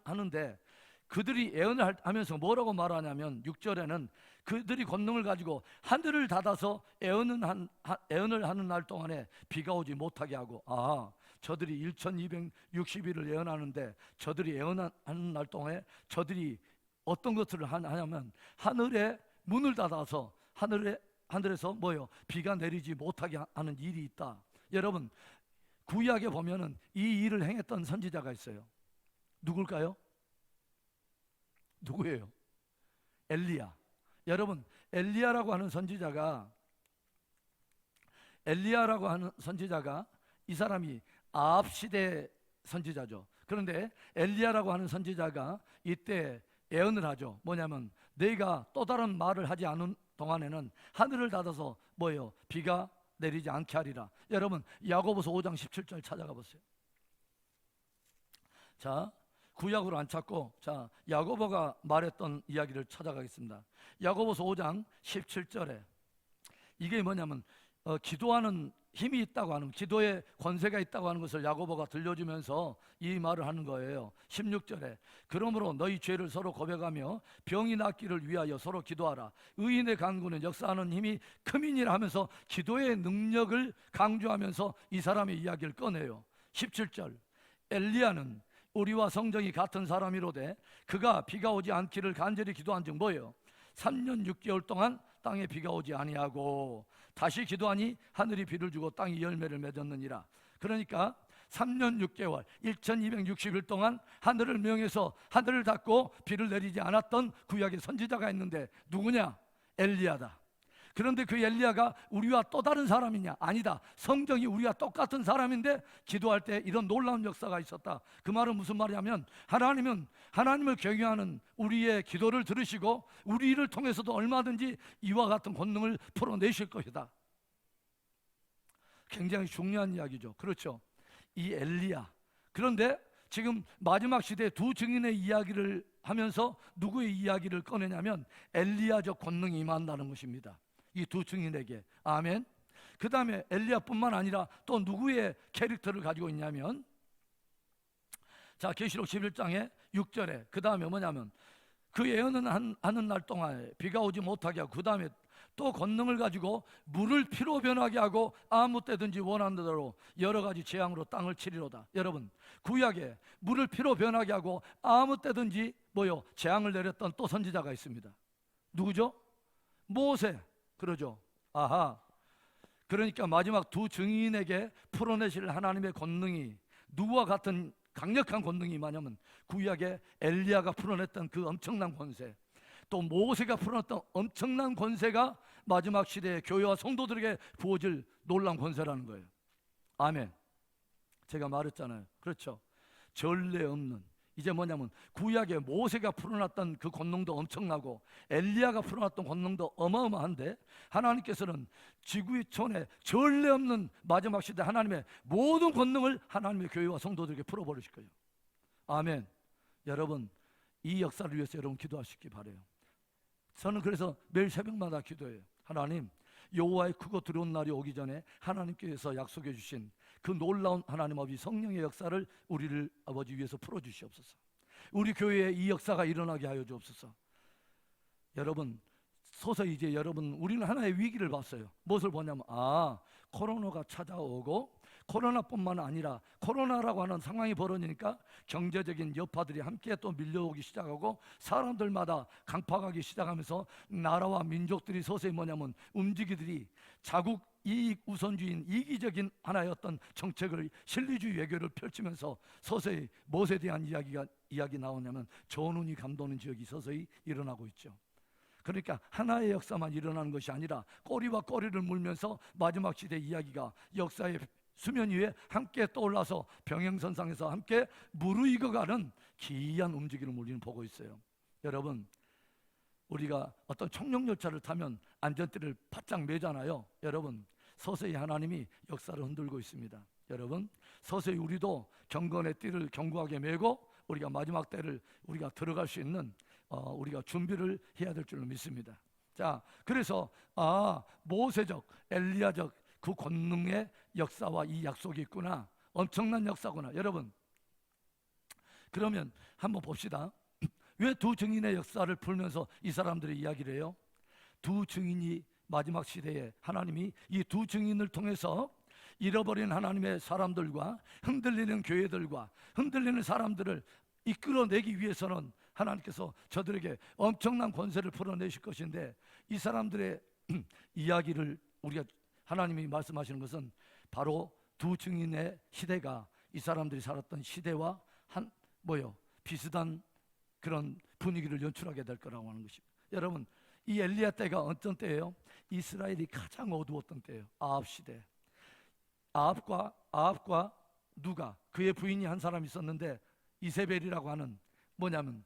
하는데 그들이 애언을 하면서 뭐라고 말하냐면 6절에는 그들이 권능을 가지고 하늘을 닫아서 애언을 하는 날 동안에 비가 오지 못하게 하고 저들이 1260일을 예언하는데 저들이 예언하는 날 동안에 저들이 어떤 것들을 하냐면 하늘에 문을 닫아서 하늘에서 비가 내리지 못하게 하는 일이 있다. 여러분, 구약에 보면은 이 일을 행했던 선지자가 있어요. 누굴까요? 누구예요? 엘리야. 여러분, 엘리야라고 하는 선지자가 이 사람이 아합 시대 선지자죠. 그런데 엘리야라고 하는 선지자가 이때 예언을 하죠. 뭐냐면 내가 또 다른 말을 하지 않은 동안에는 하늘을 닫아서 뭐예요? 비가 내리지 않게 하리라. 여러분, 야고보서 5장 17절 찾아가 보세요. 자, 구약으로 안 찾고 자, 야고보가 말했던 이야기를 찾아가겠습니다. 야고보서 5장 17절에 이게 뭐냐면 기도하는 힘이 있다고 하는, 기도의 권세가 있다고 하는 것을 야고보가 들려주면서 이 말을 하는 거예요. 16절에 그러므로 너희 죄를 서로 고백하며 병이 낫기를 위하여 서로 기도하라. 의인의 간구는 역사하는 힘이 크민이라 하면서 기도의 능력을 강조하면서 이 사람의 이야기를 꺼내요. 17절 엘리야는 우리와 성정이 같은 사람이로되 그가 비가 오지 않기를 간절히 기도한 즉 뭐예요? 3년 6개월 동안 땅에 비가 오지 아니하고 다시 기도하니 하늘이 비를 주고 땅이 열매를 맺었느니라. 그러니까 3년 6개월 1260일 동안 하늘을 명해서 하늘을 닫고 비를 내리지 않았던 구약의 선지자가 있는데 누구냐? 엘리야다. 그런데 그 엘리야가 우리와 또 다른 사람이냐? 아니다. 성정이 우리와 똑같은 사람인데 기도할 때 이런 놀라운 역사가 있었다. 그 말은 무슨 말이냐면 하나님은 하나님을 경외하는 우리의 기도를 들으시고 우리를 통해서도 얼마든지 이와 같은 권능을 풀어내실 것이다. 굉장히 중요한 이야기죠. 그렇죠? 이 엘리야. 그런데 지금 마지막 시대 두 증인의 이야기를 하면서 누구의 이야기를 꺼내냐면 엘리야적 권능이 임한다는 것입니다. 이 두 증인에게. 아멘. 그 다음에 엘리야뿐만 아니라 또 누구의 캐릭터를 가지고 있냐면 자, 계시록 11장에 6절에 그 다음에 뭐냐면 그 예언은 하는 날 동안에 비가 오지 못하게 하고 그 다음에 또 권능을 가지고 물을 피로 변하게 하고 아무 때든지 원하는 대로 여러 가지 재앙으로 땅을 치리로다. 여러분, 구약에 물을 피로 변하게 하고 아무 때든지 뭐요? 재앙을 내렸던 또 선지자가 있습니다. 누구죠? 모세. 그러죠. 아하. 그러니까 마지막 두 증인에게 풀어내실 하나님의 권능이 누구와 같은 강력한 권능이 임하냐면 구약에 엘리야가 풀어냈던 그 엄청난 권세, 또 모세가 풀어냈던 엄청난 권세가 마지막 시대의 교회와 성도들에게 부어질 놀라운 권세라는 거예요. 아멘. 제가 말했잖아요. 그렇죠. 전례 없는, 이제 뭐냐면 구약에 모세가 풀어놨던 그 권능도 엄청나고 엘리야가 풀어놨던 권능도 어마어마한데 하나님께서는 지구촌에 전례 없는 마지막 시대 하나님의 모든 권능을 하나님의 교회와 성도들에게 풀어버리실 거예요. 아멘. 여러분, 이 역사를 위해서 여러분 기도하시기 바라요. 저는 그래서 매일 새벽마다 기도해요. 하나님, 여호와의 크고 두려운 날이 오기 전에 하나님께서 약속해 주신 그 놀라운 하나님 아버지 성령의 역사를 우리를 아버지 위해서 풀어주시옵소서. 우리 교회에 이 역사가 일어나게 하여 주옵소서. 여러분, 서서히 이제 여러분 우리는 하나의 위기를 봤어요. 무엇을 보냐면 코로나가 찾아오고 코로나뿐만 아니라 코로나라고 하는 상황이 벌어지니까 경제적인 여파들이 함께 또 밀려오기 시작하고 사람들마다 강팍하기 시작하면서 나라와 민족들이 서서히 뭐냐면 움직이들이 자국 이익 우선주의인 이기적인 하나의 어떤 정책을 실리주의 외교를 펼치면서 서서히 무엇에 대한 이야기 나오냐면 전운이 감도는 지역이 서서히 일어나고 있죠. 그러니까 하나의 역사만 일어나는 것이 아니라 꼬리와 꼬리를 물면서 마지막 시대 이야기가 역사의 수면 위에 함께 떠올라서 병행선상에서 함께 무르익어가는 기이한 움직임을 우리는 보고 있어요. 여러분, 우리가 어떤 청룡열차를 타면 안전띠를 바짝 매잖아요. 여러분, 서서히 하나님이 역사를 흔들고 있습니다. 여러분, 서서히 우리도 경건의 띠를 견고하게 매고 우리가 마지막 때를 우리가 들어갈 수 있는 우리가 준비를 해야 될 줄로 믿습니다. 자, 그래서 모세적, 엘리야적 그 권능의 역사와 이 약속이 있구나. 엄청난 역사구나. 여러분, 그러면 한번 봅시다. 왜 두 증인의 역사를 풀면서 이 사람들의 이야기를 해요? 두 증인이 마지막 시대에 하나님이 이 두 증인을 통해서 잃어버린 하나님의 사람들과 흔들리는 교회들과 흔들리는 사람들을 이끌어내기 위해서는 하나님께서 저들에게 엄청난 권세를 풀어내실 것인데 이 사람들의 이야기를 우리가 하나님이 말씀하시는 것은 바로 두 증인의 시대가 이 사람들이 살았던 시대와 한 비슷한 그런 분위기를 연출하게 될 거라고 하는 것입니다. 여러분, 이 엘리야 때가 어떤 때예요? 이스라엘이 가장 어두웠던 때예요. 아합 시대. 아합과 누가, 그의 부인이 한 사람 있었는데 이세벨이라고 하는, 뭐냐면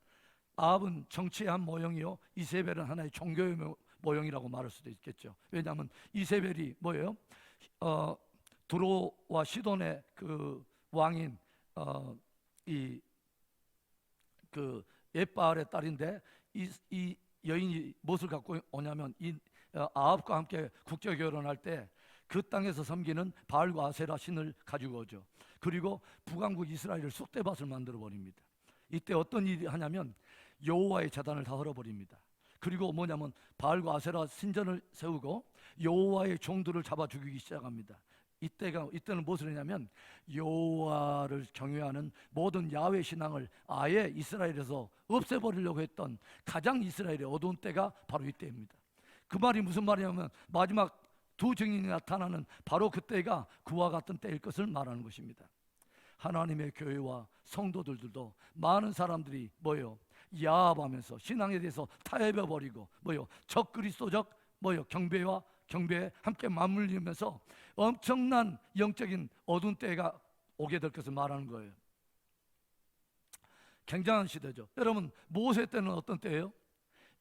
아합은 정치의 한 모형이요, 이세벨은 하나의 종교의 모형이라고 말할 수도 있겠죠. 왜냐하면 이세벨이 뭐예요? 두로와 시돈의 그 왕인 그 옙바알의 딸인데, 이 여인이 무엇을 갖고 오냐면 아합과 함께 국제 결혼할 때 그 땅에서 섬기는 바알과 아세라 신을 가지고 오죠. 그리고 북왕국 이스라엘을 쑥대밭을 만들어 버립니다. 이때 어떤 일이 하냐면 여호와의 제단을 다 헐어버립니다. 그리고 뭐냐면 바알과 아세라 신전을 세우고 여호와의 종들을 잡아 죽이기 시작합니다. 이때는 무엇을 했냐면 여호와를 경외하는 모든 야훼 신앙을 아예 이스라엘에서 없애버리려고 했던 가장 이스라엘의 어두운 때가 바로 이때입니다. 그 말이 무슨 말이냐면 마지막 두 증인이 나타나는 바로 그때가 그와 같은 때일 것을 말하는 것입니다. 하나님의 교회와 성도들도 많은 사람들이 야합하면서 신앙에 대해서 타협해버리고 적그리스도적 경배에 함께 맞물리면서 엄청난 영적인 어두운 때가 오게 될 것을 말하는 거예요. 굉장한 시대죠. 여러분, 모세 때는 어떤 때예요?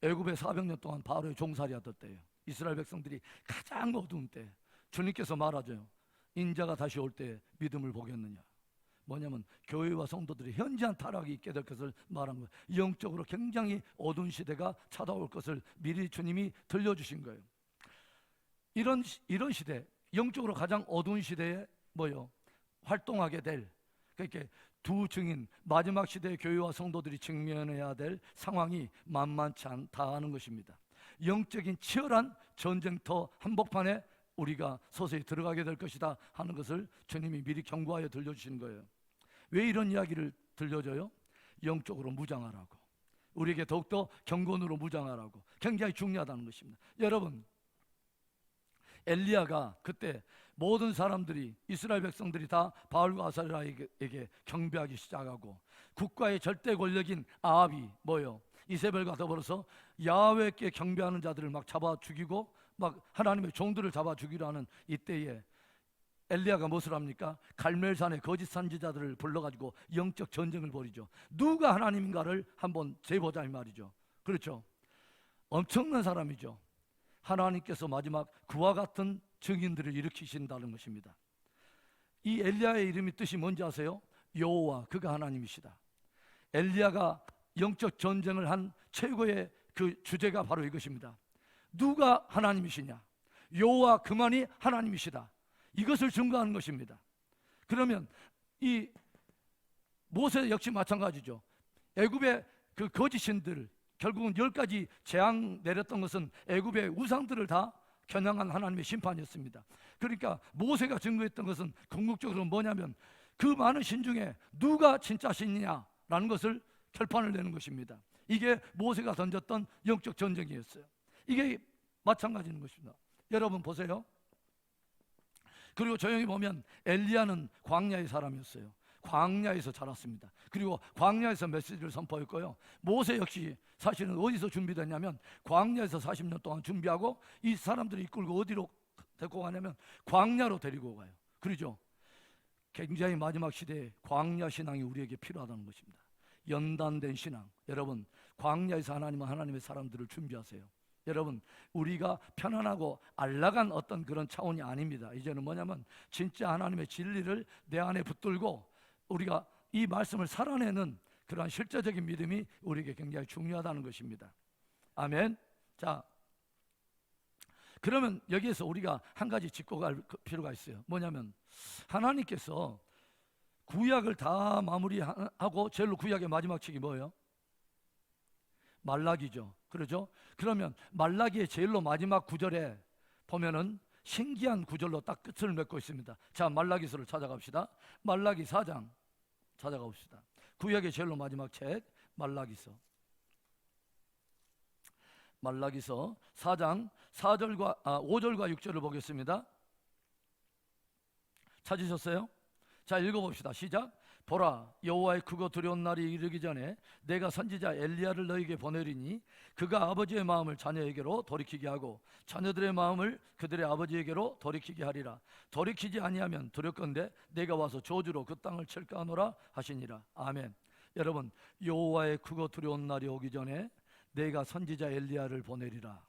애굽에 400년 동안 바로의 종살이 하던 때예요. 이스라엘 백성들이 가장 어두운 때. 주님께서 말하죠. 인자가 다시 올 때 믿음을 보겠느냐. 뭐냐면 교회와 성도들이 현저한 타락이 있게 될 것을 말한 거예요. 영적으로 굉장히 어두운 시대가 찾아올 것을 미리 주님이 들려주신 거예요. 이런 시대, 영적으로 가장 어두운 시대에 활동하게 될, 그러니까 두 증인, 마지막 시대의 교회와 성도들이 직면해야 될 상황이 만만치 않다는 것입니다. 영적인 치열한 전쟁터 한복판에 우리가 서서히 들어가게 될 것이다 하는 것을 주님이 미리 경고하여 들려주시는 거예요. 왜 이런 이야기를 들려줘요? 영적으로 무장하라고, 우리에게 더욱더 경건으로 무장하라고. 굉장히 중요하다는 것입니다. 여러분, 엘리야가 그때 모든 사람들이, 이스라엘 백성들이 다 바알과 아세라에게 경배하기 시작하고, 국가의 절대 권력인 아합이 이세벨과 더불어서 야훼께 경배하는 자들을 막 잡아 죽이고 막 하나님의 종들을 잡아 죽이려 하는 이때에 엘리야가 무엇을 합니까? 갈멜산의 거짓 선지자들을 불러가지고 영적 전쟁을 벌이죠. 누가 하나님인가를 한번 재보자 이 말이죠. 그렇죠? 엄청난 사람이죠. 하나님께서 마지막 그와 같은 증인들을 일으키신다는 것입니다. 이 엘리야의 이름이 뜻이 뭔지 아세요? 여호와, 그가 하나님이시다. 엘리야가 영적 전쟁을 한 최고의 그 주제가 바로 이것입니다. 누가 하나님이시냐? 여호와 그만이 하나님이시다. 이것을 증거하는 것입니다. 그러면 이 모세 역시 마찬가지죠. 애굽의 그 거짓신들, 결국은 10가지 재앙 내렸던 것은 애굽의 우상들을 다 겨냥한 하나님의 심판이었습니다. 그러니까 모세가 증거했던 것은 궁극적으로 뭐냐면 그 많은 신 중에 누가 진짜 신이냐라는 것을 결판을 내는 것입니다. 이게 모세가 던졌던 영적 전쟁이었어요. 이게 마찬가지인 것입니다. 여러분 보세요. 그리고 조용히 보면 엘리야는 광야의 사람이었어요. 광야에서 자랐습니다. 그리고 광야에서 메시지를 선포했고요. 모세 역시 사실은 어디서 준비됐냐면 광야에서 40년 동안 준비하고 이 사람들이 이끌고 어디로 데리고 가냐면 광야로 데리고 가요. 그러죠? 굉장히 마지막 시대에 광야 신앙이 우리에게 필요하다는 것입니다. 연단된 신앙. 여러분, 광야에서 하나님의 사람들을 준비하세요. 여러분, 우리가 편안하고 안락한 어떤 그런 차원이 아닙니다. 이제는 뭐냐면 진짜 하나님의 진리를 내 안에 붙들고 우리가 이 말씀을 살아내는 그러한 실제적인 믿음이 우리에게 굉장히 중요하다는 것입니다. 아멘. 자, 그러면 여기에서 우리가 한 가지 짚고 갈 필요가 있어요. 뭐냐면 하나님께서 구약을 다 마무리하고 제일로 구약의 마지막 책이 뭐예요? 말라기죠. 그러죠? 그러면 말라기의 제일로 마지막 구절에 보면은 신기한 구절로 딱 끝을 맺고 있습니다. 자, 말라기서를 찾아갑시다. 말라기 4장 찾아가 봅시다. 구약의 제일로 마지막 책 말라기서. 말라기서 4장 5절과 6절을 보겠습니다. 찾으셨어요? 자, 읽어봅시다. 시작. 보라, 여호와의 크고 두려운 날이 이르기 전에 내가 선지자 엘리야를 너에게 보내리니 그가 아버지의 마음을 자녀에게로 돌이키게 하고 자녀들의 마음을 그들의 아버지에게로 돌이키게 하리라. 돌이키지 아니하면 두렵건대 내가 와서 저주로 그 땅을 칠까 하노라 하시니라. 아멘. 여러분, 여호와의 크고 두려운 날이 오기 전에 내가 선지자 엘리야를 보내리라.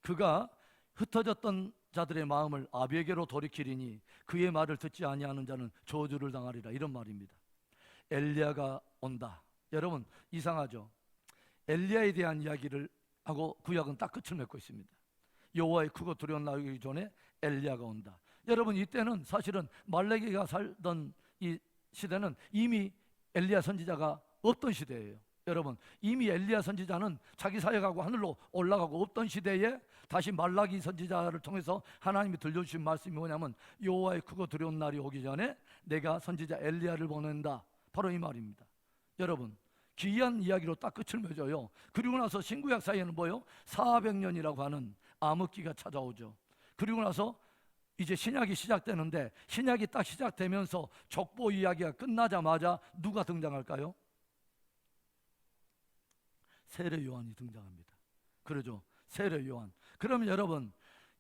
그가 흩어졌던 자들의 마음을 아비에게로 돌이키리니 그의 말을 듣지 아니하는 자는 저주를 당하리라. 이런 말입니다. 엘리야가 온다. 여러분, 이상하죠? 엘리야에 대한 이야기를 하고 구약은 딱 끝을 맺고 있습니다. 여호와의 크고 두려운 날이 전에 엘리야가 온다. 여러분, 이때는 사실은 말라기가 살던 이 시대는 이미 엘리야 선지자가 없던 시대예요. 여러분, 이미 엘리야 선지자는 자기 사역하고 하늘로 올라가고 없던 시대에 다시 말라기 선지자를 통해서 하나님이 들려주신 말씀이 뭐냐면 여호와의 크고 두려운 날이 오기 전에 내가 선지자 엘리야를 보낸다. 바로 이 말입니다. 여러분, 기이한 이야기로 딱 끝을 맺어요. 그리고 나서 신구약 사이에는 뭐요? 400년이라고 하는 암흑기가 찾아오죠. 그리고 나서 이제 신약이 시작되는데 신약이 딱 시작되면서 족보 이야기가 끝나자마자 누가 등장할까요? 세례 요한이 등장합니다. 그러죠. 세례 요한. 그러면 여러분,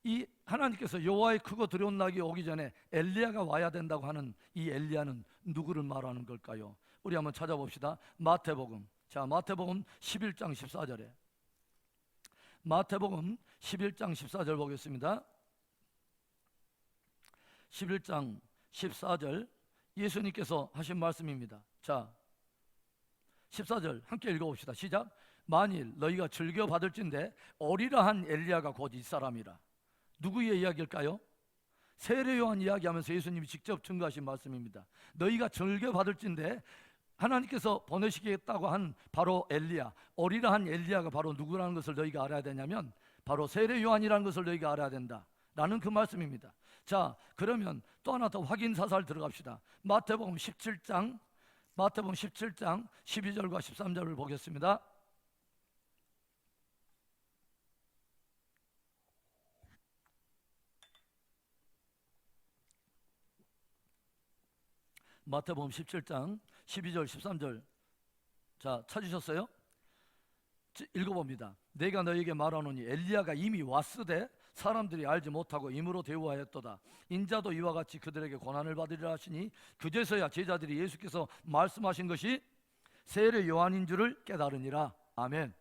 이 하나님께서 여호와의 크고 두려운 날이 오기 전에 엘리야가 와야 된다고 하는 이 엘리야는 누구를 말하는 걸까요? 우리 한번 찾아봅시다. 마태복음. 자, 마태복음 11장 14절에 마태복음 11장 14절 보겠습니다. 11장 14절 예수님께서 하신 말씀입니다. 자, 14절 함께 읽어봅시다. 시작. 만일 너희가 즐겨 받을진대 오리라 한 엘리야가 곧 이 사람이라. 누구의 이야기일까요? 세례 요한 이야기하면서 예수님이 직접 증거하신 말씀입니다. 너희가 즐겨 받을진대 하나님께서 보내시겠다고 한 바로 엘리야, 오리라 한 엘리야가 바로 누구라는 것을 너희가 알아야 되냐면 바로 세례 요한이라는 것을 너희가 알아야 된다라는 그 말씀입니다. 자, 그러면 또 하나 더 확인 사살 들어갑시다. 마태복음 17장 12절과 13절을 보겠습니다. 마태복음 17장 12절 13절. 자, 찾으셨어요? 읽어봅니다. 내가 너에게 말하노니 엘리야가 이미 왔으되 사람들이 알지 못하고 임으로 대우하였도다. 인자도 이와 같이 그들에게 고난을 받으리라 하시니 그제서야 제자들이 예수께서 말씀하신 것이 세례 요한인 줄을 깨달으니라. 아멘.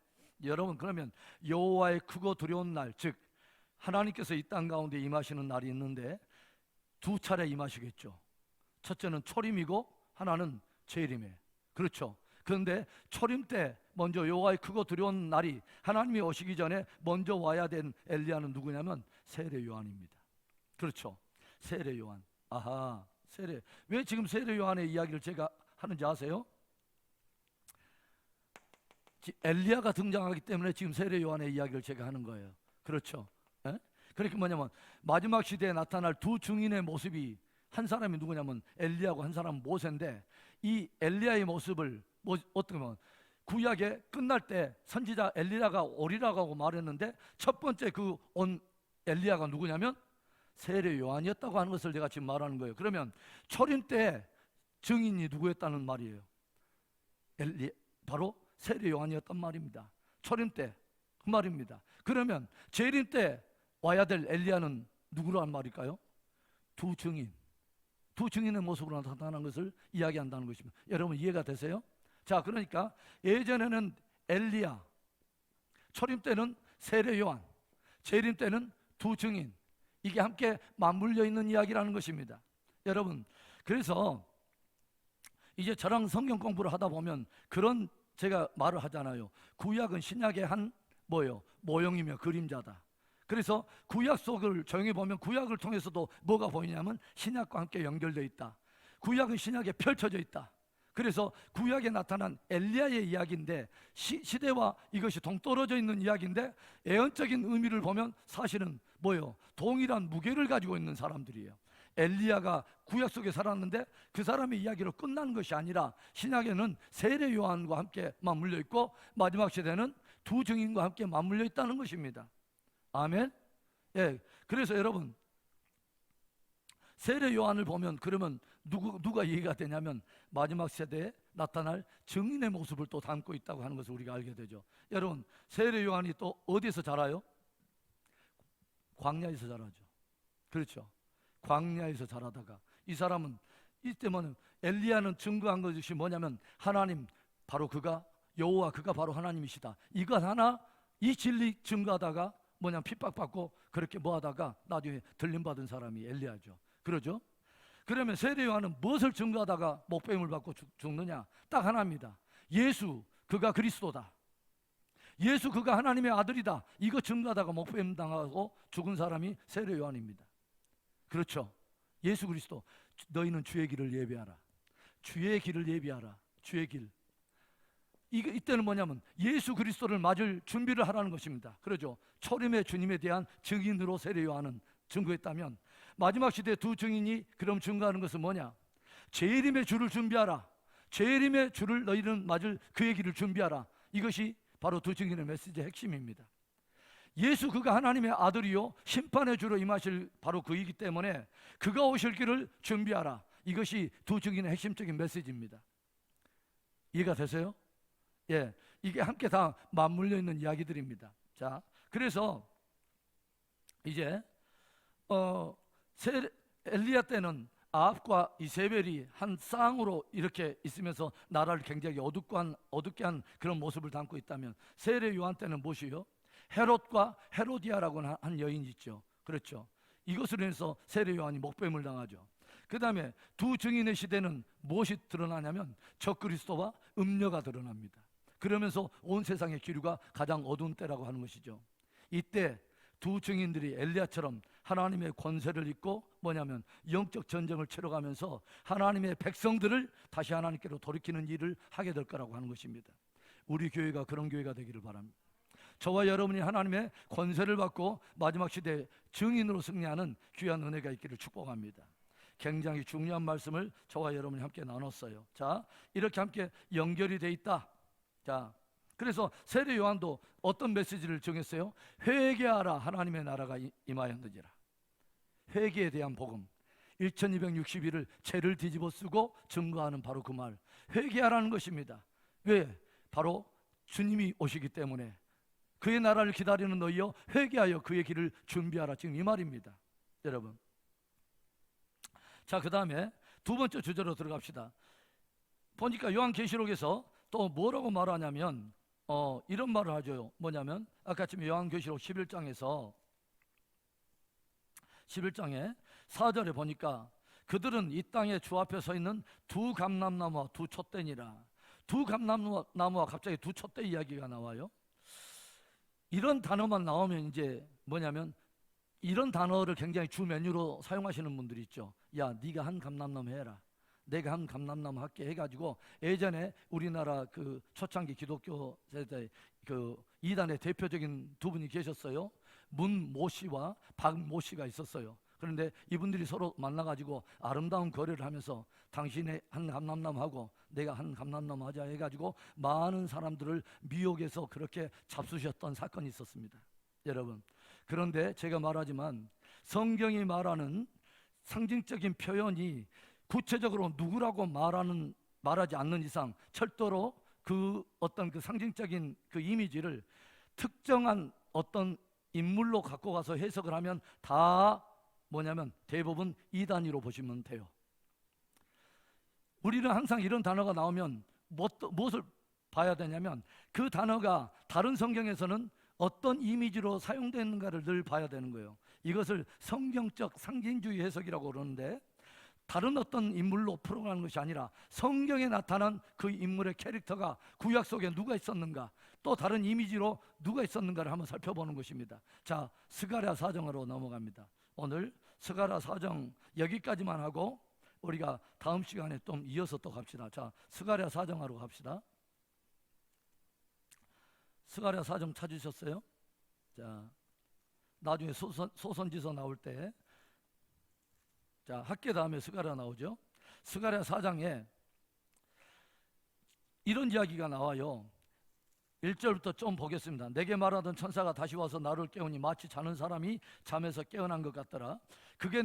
여러분, 그러면 여호와의 크고 두려운 날, 즉 하나님께서 이 땅 가운데 임하시는 날이 있는데 두 차례 임하시겠죠. 첫째는 초림이고 하나는 재림에. 그렇죠. 그런데 초림 때 먼저 여호와의 크고 두려운 날이 하나님이 오시기 전에 먼저 와야 된 엘리야는 누구냐면 세례 요한입니다. 그렇죠. 세례 요한. 아하, 세례. 왜 지금 세례 요한의 이야기를 제가 하는지 아세요? 엘리야가 등장하기 때문에 지금 세례 요한의 이야기를 제가 하는 거예요. 그렇죠. 에? 그러니까 뭐냐면 마지막 시대에 나타날 두 증인의 모습이 한 사람이 누구냐면 엘리야고 한 사람은 모세인데 이 엘리야의 모습을 어떻게 보면 구약에 끝날 때 선지자 엘리야가 오리라고 하고 말했는데 첫 번째 그 온 엘리야가 누구냐면 세례 요한이었다고 하는 것을 제가 지금 말하는 거예요. 그러면 초림 때 증인이 누구였다는 말이에요? 바로 세례 요한이었단 말입니다. 초림 때 그 말입니다. 그러면 재림 때 와야 될 엘리야는 누구란 말일까요? 두 증인의 모습으로 나타난 것을 이야기한다는 것입니다. 여러분, 이해가 되세요? 자, 그러니까 예전에는 엘리야, 초림 때는 세례 요한, 재림 때는 두 증인, 이게 함께 맞물려 있는 이야기라는 것입니다. 여러분, 그래서 이제 저랑 성경 공부를 하다 보면 그런 제가 말을 하잖아요. 구약은 신약의 한 뭐예요? 모형이며 그림자다. 그래서 구약 속을 조용히 보면 구약을 통해서도 뭐가 보이냐면 신약과 함께 연결되어 있다. 구약은 신약에 펼쳐져 있다. 그래서 구약에 나타난 엘리야의 이야기인데 시대와 이것이 동떨어져 있는 이야기인데 애언적인 의미를 보면 사실은 뭐예요? 동일한 무게를 가지고 있는 사람들이에요. 엘리야가 구약 속에 살았는데 그 사람의 이야기로 끝난 것이 아니라 신약에는 세례 요한과 함께 맞물려 있고 마지막 시대는 두 증인과 함께 맞물려 있다는 것입니다. 아멘. 예, 그래서 여러분 세례 요한을 보면 그러면 누가 이해가 되냐면 마지막 세대에 나타날 증인의 모습을 또 담고 있다고 하는 것을 우리가 알게 되죠. 여러분, 세례 요한이 또 어디서 자라요? 광야에서 자라죠. 그렇죠. 광야에서 자라다가 이 사람은 이때면 엘리야는 증거한 것이 뭐냐면 하나님 바로 그가 여호와 그가 바로 하나님이시다. 이것 하나 이 진리 증거하다가 뭐냐면 핍박받고 그렇게 뭐하다가 나중에 들림받은 사람이 엘리야죠. 그러죠. 그러면 세례 요한은 무엇을 증거하다가 목배임을 받고 죽느냐? 딱 하나입니다. 예수 그가 그리스도다. 예수 그가 하나님의 아들이다. 이거 증거하다가 목배임 당하고 죽은 사람이 세례 요한입니다. 그렇죠. 예수 그리스도 너희는 주의 길을 예비하라. 주의 길을 예비하라. 주의 길. 이때는 뭐냐면 예수 그리스도를 맞을 준비를 하라는 것입니다. 그러죠. 초림의 주님에 대한 증인으로 세례 요한은 증거했다면 마지막 시대 두 증인이 그럼 증거하는 것은 뭐냐? 재림의 주를 준비하라. 재림의 주를 너희는 맞을 그의 길을 준비하라. 이것이 바로 두 증인의 메시지의 핵심입니다. 예수 그가 하나님의 아들이요 심판의 주로 임하실 바로 그이기 때문에 그가 오실 길을 준비하라. 이것이 두 증인의 핵심적인 메시지입니다. 이해가 되세요? 예, 이게 함께 다 맞물려 있는 이야기들입니다. 자, 그래서 이제 엘리야 때는 아합과 이세벨이 한 쌍으로 이렇게 있으면서 나라를 굉장히 어둡게 한 그런 모습을 담고 있다면 세례 요한 때는 무엇이요? 헤롯과 헤로디아라고 한 여인이 있죠. 그렇죠. 이것으로 해서 세례 요한이 목배임을 당하죠. 그 다음에 두 증인의 시대는 무엇이 드러나냐면 적그리스도와 음녀가 드러납니다. 그러면서 온 세상의 기류가 가장 어두운 때라고 하는 것이죠. 이때 두 증인들이 엘리야처럼 하나님의 권세를 입고 뭐냐면 영적 전쟁을 치러가면서 하나님의 백성들을 다시 하나님께로 돌이키는 일을 하게 될 거라고 하는 것입니다. 우리 교회가 그런 교회가 되기를 바랍니다. 저와 여러분이 하나님의 권세를 받고 마지막 시대에 증인으로 승리하는 귀한 은혜가 있기를 축복합니다. 굉장히 중요한 말씀을 저와 여러분이 함께 나눴어요. 자, 이렇게 함께 연결이 돼 있다. 자, 그래서 세례 요한도 어떤 메시지를 정했어요? 회개하라 하나님의 나라가 임하였느니라. 회개에 대한 복음 1260일을 죄를 뒤집어 쓰고 증거하는 바로 그 말 회개하라는 것입니다. 왜? 바로 주님이 오시기 때문에 그의 나라를 기다리는 너희여 회개하여 그의 길을 준비하라. 지금 이 말입니다. 여러분, 자, 그 다음에 두 번째 주제로 들어갑시다. 보니까 요한계시록에서 또 뭐라고 말하냐면 이런 말을 하죠. 뭐냐면 아까 지금 요한계시록 11장에 4절에 보니까 그들은 이 땅에 주 앞에 서 있는 두 감람나무와 두 촛대니라. 두 감람나무와 갑자기 두 촛대 이야기가 나와요. 이런 단어만 나오면 이제 뭐냐면 이런 단어를 굉장히 주 메뉴로 사용하시는 분들이 있죠. 야, 네가 한 감람나무 해라. 내가 한 감람나무 할게 해가지고 예전에 우리나라 그 초창기 기독교 세대 그 이단의 대표적인 두 분이 계셨어요. 문모 씨와 박모 씨가 있었어요. 그런데 이분들이 서로 만나가지고 아름다운 거래를 하면서 당신의 한 감람나무하고 내가 한 감람나무 하자 해가지고 많은 사람들을 미혹해서 그렇게 잡수셨던 사건이 있었습니다. 여러분, 그런데 제가 말하지만 성경이 말하는 상징적인 표현이 구체적으로 누구라고 말하지 않는 이상 철도로 그 어떤 그 상징적인 그 이미지를 특정한 어떤 인물로 갖고 가서 해석을 하면 다 뭐냐면 대부분 이단위로 보시면 돼요. 우리는 항상 이런 단어가 나오면 무엇을 봐야 되냐면 그 단어가 다른 성경에서는 어떤 이미지로 사용되는가를 늘 봐야 되는 거예요. 이것을 성경적 상징주의 해석이라고 그러는데 다른 어떤 인물로 풀어가는 것이 아니라 성경에 나타난 그 인물의 캐릭터가 구약 속에 누가 있었는가, 또 다른 이미지로 누가 있었는가를 한번 살펴보는 것입니다. 자, 스가랴 사정으로 넘어갑니다. 오늘 스가랴 사정 여기까지만 하고 우리가 다음 시간에 좀 이어서 또 갑시다. 자, 스가랴 사정하러 갑시다. 스가랴 사정 찾으셨어요? 자, 나중에 소선지서 나올 때, 자, 학계 다음에 스가랴 나오죠. 스가랴 4장에 이런 이야기가 나와요. 1절부터 좀 보겠습니다. 내게 말하던 천사가 다시 와서 나를 깨우니 마치 자는 사람이 잠에서 깨어난 것 같더라. 그가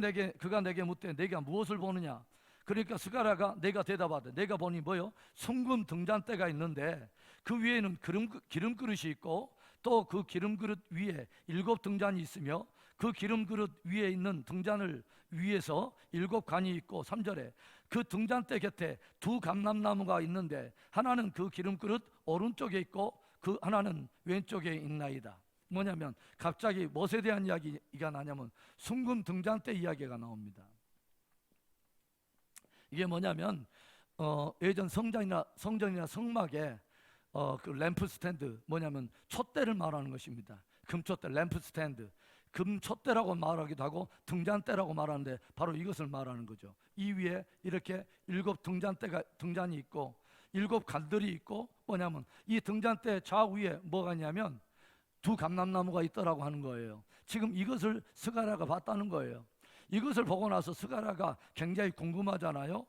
내게 묻되 내가 무엇을 보느냐. 그러니까 스가랴가 내가 대답하되 내가 보니 뭐요? 숭금 등잔대가 있는데 그 위에는 기름 그릇이 있고 또 그 기름 그릇 위에 7 등잔이 있으며 그 기름 그릇 위에 있는 등잔을 위에서 7 관이 있고 3절에 그 등잔대 곁에 2 감람나무가 있는데 하나는 그 기름 그릇 오른쪽에 있고 그 하나는 왼쪽에 있나이다. 뭐냐면 갑자기 무엇에 대한 이야기가 나냐면 숭금 등잔대 이야기가 나옵니다. 이게 뭐냐면 예전 성전이나 성막에 그 램프 스탠드 뭐냐면 촛대를 말하는 것입니다. 금촛대, 램프 스탠드, 금촛대라고 말하기도 하고 등잔대라고 말하는데 바로 이것을 말하는 거죠. 이 위에 이렇게 7 등잔이 있고 7 관들이 있고 뭐냐면 이 등잔대 좌우에 뭐가 있냐면 2 감람나무가 있더라고 하는 거예요. 지금 이것을 스가랴가 봤다는 거예요. 이것을 보고 나서 스가랴가 굉장히 궁금하잖아요.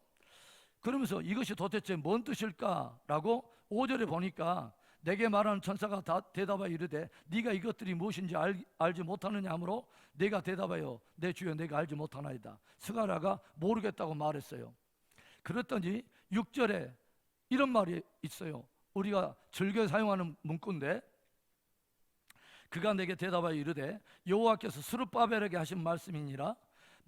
그러면서 이것이 도대체 뭔 뜻일까라고 5절에 보니까 내게 말하는 천사가 대답하여 이르되 네가 이것들이 무엇인지 알지 못하느냐 하므로 내가 대답하여 내 주여 내가 알지 못하나이다. 스가랴가 모르겠다고 말했어요. 그랬더니 6절에 이런 말이 있어요. 우리가 즐겨 사용하는 문구인데 그가 내게 대답하여 이르되 여호와께서 스룹바벨에게 하신 말씀이니라.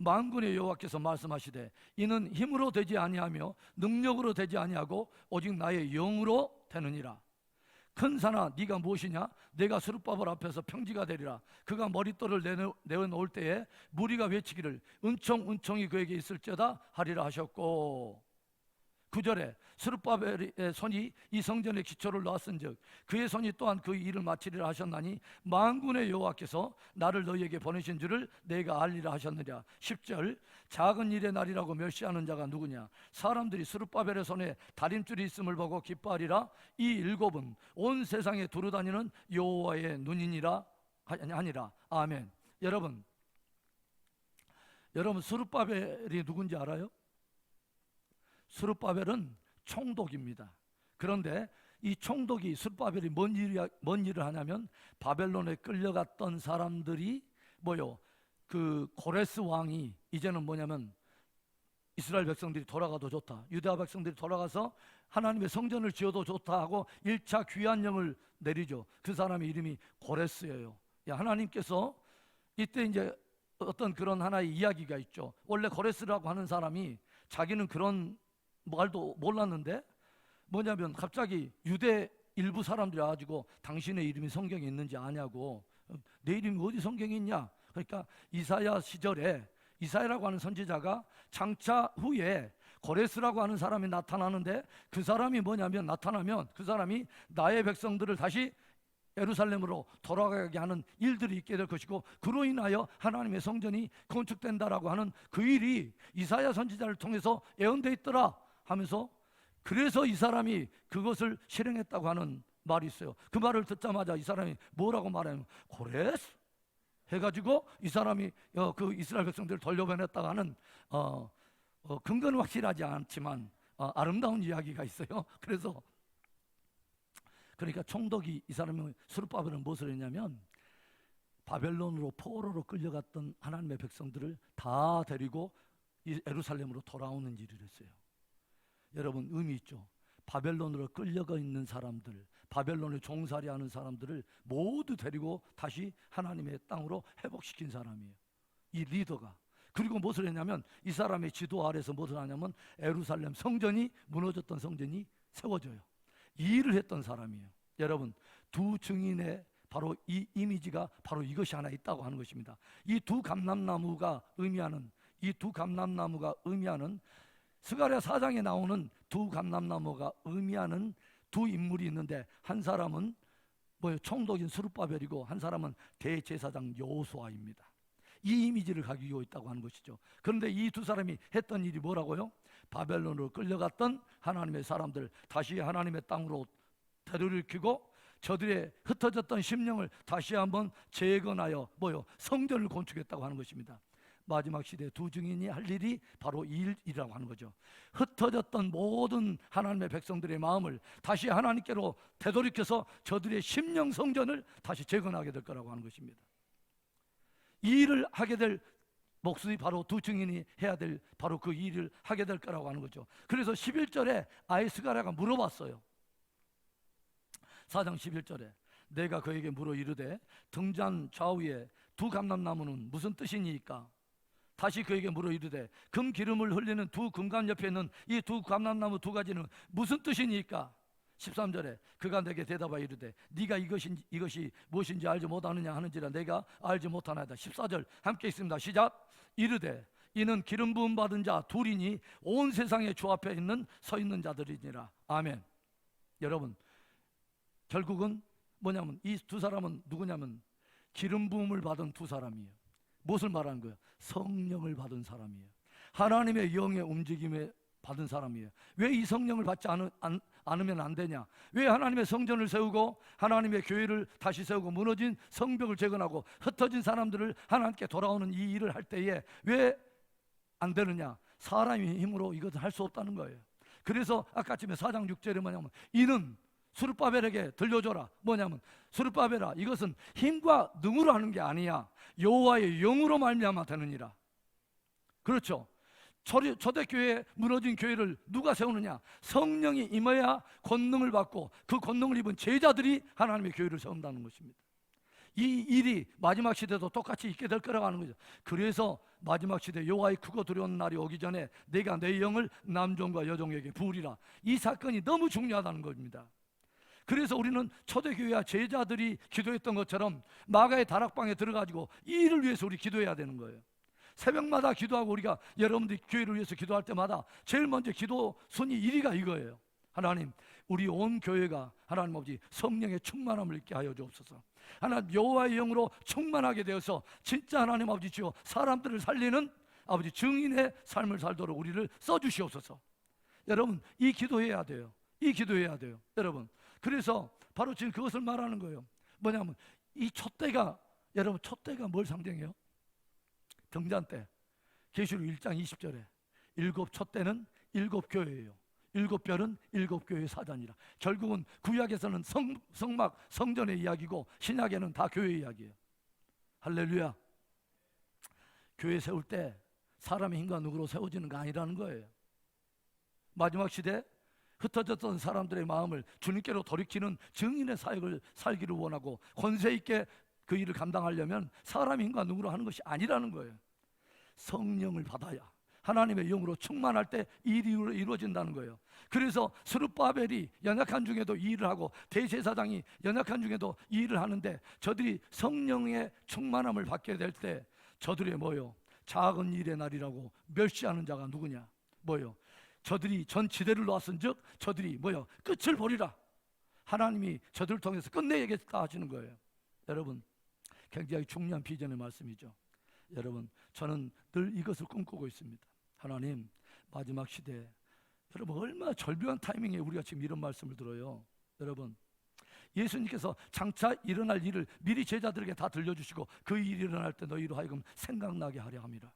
만군의 여호와께서 말씀하시되 이는 힘으로 되지 아니하며 능력으로 되지 아니하고 오직 나의 영으로 되느니라. 큰 산아 네가 무엇이냐? 내가 스룹바벨 앞에서 평지가 되리라. 그가 머릿돌을 내어놓을 때에 무리가 외치기를 은총이 그에게 있을지어다 하리라 하셨고 9절에 스룹바벨의 손이 이 성전의 기초를 놓았은즉 그의 손이 또한 그 일을 마치리라 하셨나니 만군의 여호와께서 나를 너희에게 보내신 줄을 내가 알리라 하셨느냐. 10절 작은 일의 날이라고 멸시하는 자가 누구냐? 사람들이 스룹바벨의 손에 다림줄이 있음을 보고 기뻐하리라. 이 7은 온 세상에 두루다니는 여호와의 눈이니라 아니라. 아멘. 여러분 스룹바벨이 누군지 알아요? 스룹바벨은 총독입니다. 그런데 이 총독이 스룹바벨이 뭔 일을 하냐면 바벨론에 끌려갔던 사람들이 그 고레스 왕이 이제는 뭐냐면 이스라엘 백성들이 돌아가도 좋다, 유다 백성들이 돌아가서 하나님의 성전을 지어도 좋다 하고 1차 귀환령을 내리죠. 그 사람의 이름이 고레스예요. 하나님께서 이때 이제 어떤 그런 하나의 이야기가 있죠. 원래 고레스라고 하는 사람이 자기는 그런 말도 몰랐는데 뭐냐면 갑자기 유대 일부 사람들이 와가지고 당신의 이름이 성경에 있는지 아냐고. 내 이름이 어디 성경에 있냐? 그러니까 이사야 시절에 이사야라고 하는 선지자가 장차 후에 고레스라고 하는 사람이 나타나는데 그 사람이 뭐냐면 나타나면 그 사람이 나의 백성들을 다시 예루살렘으로 돌아가게 하는 일들이 있게 될 것이고 그로 인하여 하나님의 성전이 건축된다라고 하는 그 일이 이사야 선지자를 통해서 예언되어 있더라 하면서 그래서 이 사람이 그것을 실행했다고 하는 말이 있어요. 그 말을 듣자마자 이 사람이 뭐라고 말하냐면 고레스 해가지고 이 사람이 그 이스라엘 백성들을 돌려보냈다고 하는 근거는 확실하지 않지만 아름다운 이야기가 있어요. 그래서 그러니까 총독이 이 사람이 스룹바벨은 무엇을 했냐면 바벨론으로 포로로 끌려갔던 하나님의 백성들을 다 데리고 예루살렘으로 돌아오는 일을 했어요. 여러분 의미 있죠. 바벨론으로 끌려가 있는 사람들, 바벨론에 종살이하는 사람들을 모두 데리고 다시 하나님의 땅으로 회복시킨 사람이에요. 이 리더가. 그리고 무엇을 했냐면 이 사람의 지도 아래서 무엇을 하냐면 예루살렘 성전이 무너졌던 성전이 세워져요. 이 일을 했던 사람이에요. 여러분 2 증인의 바로 이 이미지가 바로 이것이 하나 있다고 하는 것입니다. 이 2 감람나무가 의미하는 스가랴 4장에 나오는 2 감람나무가 의미하는 2 인물이 있는데 한 사람은 총독인 스룹바벨이고 한 사람은 대제사장 여호수아입니다. 이 이미지를 가지고 있다고 하는 것이죠. 그런데 이 2 사람이 했던 일이 뭐라고요? 바벨론으로 끌려갔던 하나님의 사람들 다시 하나님의 땅으로 되돌이키고 저들의 흩어졌던 심령을 다시 한번 재건하여 성전을 건축했다고 하는 것입니다. 마지막 시대 두 증인이 할 일이 바로 이 일이라고 하는 거죠. 흩어졌던 모든 하나님의 백성들의 마음을 다시 하나님께로 되돌이켜서 저들의 심령 성전을 다시 재건하게 될 거라고 하는 것입니다. 이 일을 하게 될 목숨이 바로 두 증인이 해야 될 바로 그 일을 하게 될 거라고 하는 거죠. 그래서 11절에 아이스가랴가 물어봤어요. 4장 11절에 내가 그에게 물어 이르되 등잔 좌우에 두 감람나무는 무슨 뜻이니까? 다시 그에게 물어 이르되 금 기름을 흘리는 두 금관 옆에 있는 이 두 감람나무 두 가지는 무슨 뜻이니까? 13절에 그가 내게 대답하여 이르되 네가 이것이 무엇인지 알지 못하느냐 하는지라 내가 알지 못하나이다. 14절 함께 있습니다. 시작. 이르되 이는 기름 부음 받은 자 둘이니 온 세상의 주 앞에 서 있는 자들이니라. 아멘. 여러분, 결국은 뭐냐면 이 두 사람은 누구냐면 기름 부음을 받은 두 사람이에요. 무엇을 말하는 거예요? 성령을 받은 사람이에요. 하나님의 영의 움직임에 받은 사람이에요. 왜 이 성령을 받지 않으면 안 되냐? 왜 하나님의 성전을 세우고 하나님의 교회를 다시 세우고 무너진 성벽을 재건하고 흩어진 사람들을 하나님께 돌아오는 이 일을 할 때에 왜 안 되느냐? 사람의 힘으로 이것을 할 수 없다는 거예요. 그래서 아까쯤에 4장 6절에 뭐냐면 이는 스룹바벨에게 들려줘라. 뭐냐면 스룹바벨아 이것은 힘과 능으로 하는 게 아니야. 여호와의 영으로 말미암아 되느니라. 그렇죠. 초대교회 무너진 교회를 누가 세우느냐? 성령이 임해야 권능을 받고 그 권능을 입은 제자들이 하나님의 교회를 세운다는 것입니다. 이 일이 마지막 시대도 똑같이 있게 될 거라고 하는 거죠. 그래서 마지막 시대 여호와의 크고 두려운 날이 오기 전에 내가 내 영을 남종과 여종에게 부으리라. 이 사건이 너무 중요하다는 겁니다. 그래서 우리는 초대교회와 제자들이 기도했던 것처럼 마가의 다락방에 들어가지고 이 일을 위해서 우리 기도해야 되는 거예요. 새벽마다 기도하고 우리가 여러분들이 교회를 위해서 기도할 때마다 제일 먼저 기도 순위 1위가 이거예요. 하나님, 우리 온 교회가 하나님 아버지 성령의 충만함을 있게 하여 주옵소서. 하나님 여호와의 영으로 충만하게 되어서 진짜 하나님 아버지 주여 사람들을 살리는 아버지 증인의 삶을 살도록 우리를 써주시옵소서. 여러분 이 기도해야 돼요. 이 기도해야 돼요. 여러분 그래서 바로 지금 그것을 말하는 거예요. 뭐냐면 이 촛대가 여러분 촛대가 뭘 상징해요? 등잔대. 계시록 1장 20절에 일곱 촛대는 일곱 교회예요. 일곱 별은 일곱 교회의 사단이라. 결국은 구약에서는 성막 성전의 이야기고 신약에는 다 교회의 이야기예요. 할렐루야. 교회 세울 때 사람의 힘과 누구로 세워지는 거 아니라는 거예요. 마지막 시대 흩어졌던 사람들의 마음을 주님께로 돌이키는 증인의 사역을 살기를 원하고 권세 있게 그 일을 감당하려면 사람의 힘과 능으로 하는 것이 아니라는 거예요. 성령을 받아야 하나님의 영으로 충만할 때 일이 이루어진다는 거예요. 그래서 스룹바벨이 연약한 중에도 이 일을 하고 대제사장이 연약한 중에도 이 일을 하는데 저들이 성령의 충만함을 받게 될 때 저들의 뭐요? 작은 일의 날이라고 멸시하는 자가 누구냐? 뭐요? 저들이 전 지대를 놓았은즉 저들이 뭐요? 끝을 보리라. 하나님이 저들을 통해서 끝내야겠다 하시는 거예요. 여러분 굉장히 중요한 비전의 말씀이죠. 여러분 저는 늘 이것을 꿈꾸고 있습니다. 하나님 마지막 시대 여러분 얼마나 절묘한 타이밍에 우리가 지금 이런 말씀을 들어요. 여러분 예수님께서 장차 일어날 일을 미리 제자들에게 다 들려주시고 그 일이 일어날 때 너희로 하여금 생각나게 하려 함이라.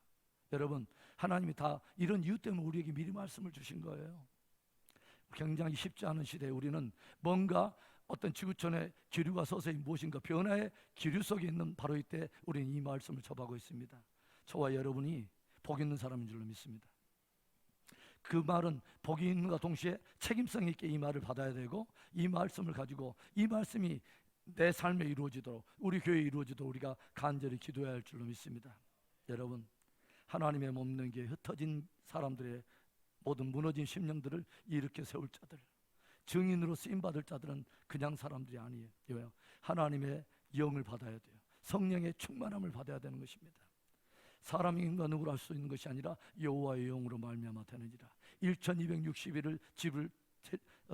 여러분 하나님이 다 이런 이유 때문에 우리에게 미리 말씀을 주신 거예요. 굉장히 쉽지 않은 시대에 우리는 뭔가 어떤 지구촌의 기류가 서서히 무엇인가 변화의 기류 속에 있는 바로 이때 우리는 이 말씀을 접하고 있습니다. 저와 여러분이 복 있는 사람인 줄로 믿습니다. 그 말은 복이 있는가 동시에 책임성 있게 이 말을 받아야 되고 이 말씀을 가지고 이 말씀이 내 삶에 이루어지도록 우리 교회에 이루어지도록 우리가 간절히 기도해야 할 줄로 믿습니다. 여러분 하나님의 몸는 게 흩어진 사람들의 모든 무너진 심령들을 일으켜 세울 자들 증인으로 쓰임받을 자들은 그냥 사람들이 아니에요. 왜요? 하나님의 영을 받아야 돼요. 성령의 충만함을 받아야 되는 것입니다. 사람이 힘과 능으로 할 수 있는 것이 아니라 여호와의 영으로 말미암아 되느니라. 1260일을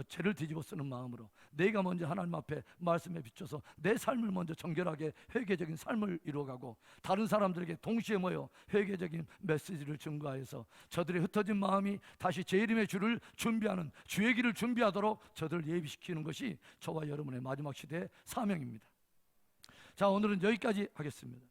죄를 뒤집어 쓰는 마음으로 내가 먼저 하나님 앞에 말씀에 비춰서 내 삶을 먼저 정결하게 회개적인 삶을 이루어가고 다른 사람들에게 동시에 모여 회개적인 메시지를 증거하여서 저들의 흩어진 마음이 다시 재림의 주를 준비하는 주의 길을 준비하도록 저들을 예비시키는 것이 저와 여러분의 마지막 시대의 사명입니다. 자 오늘은 여기까지 하겠습니다.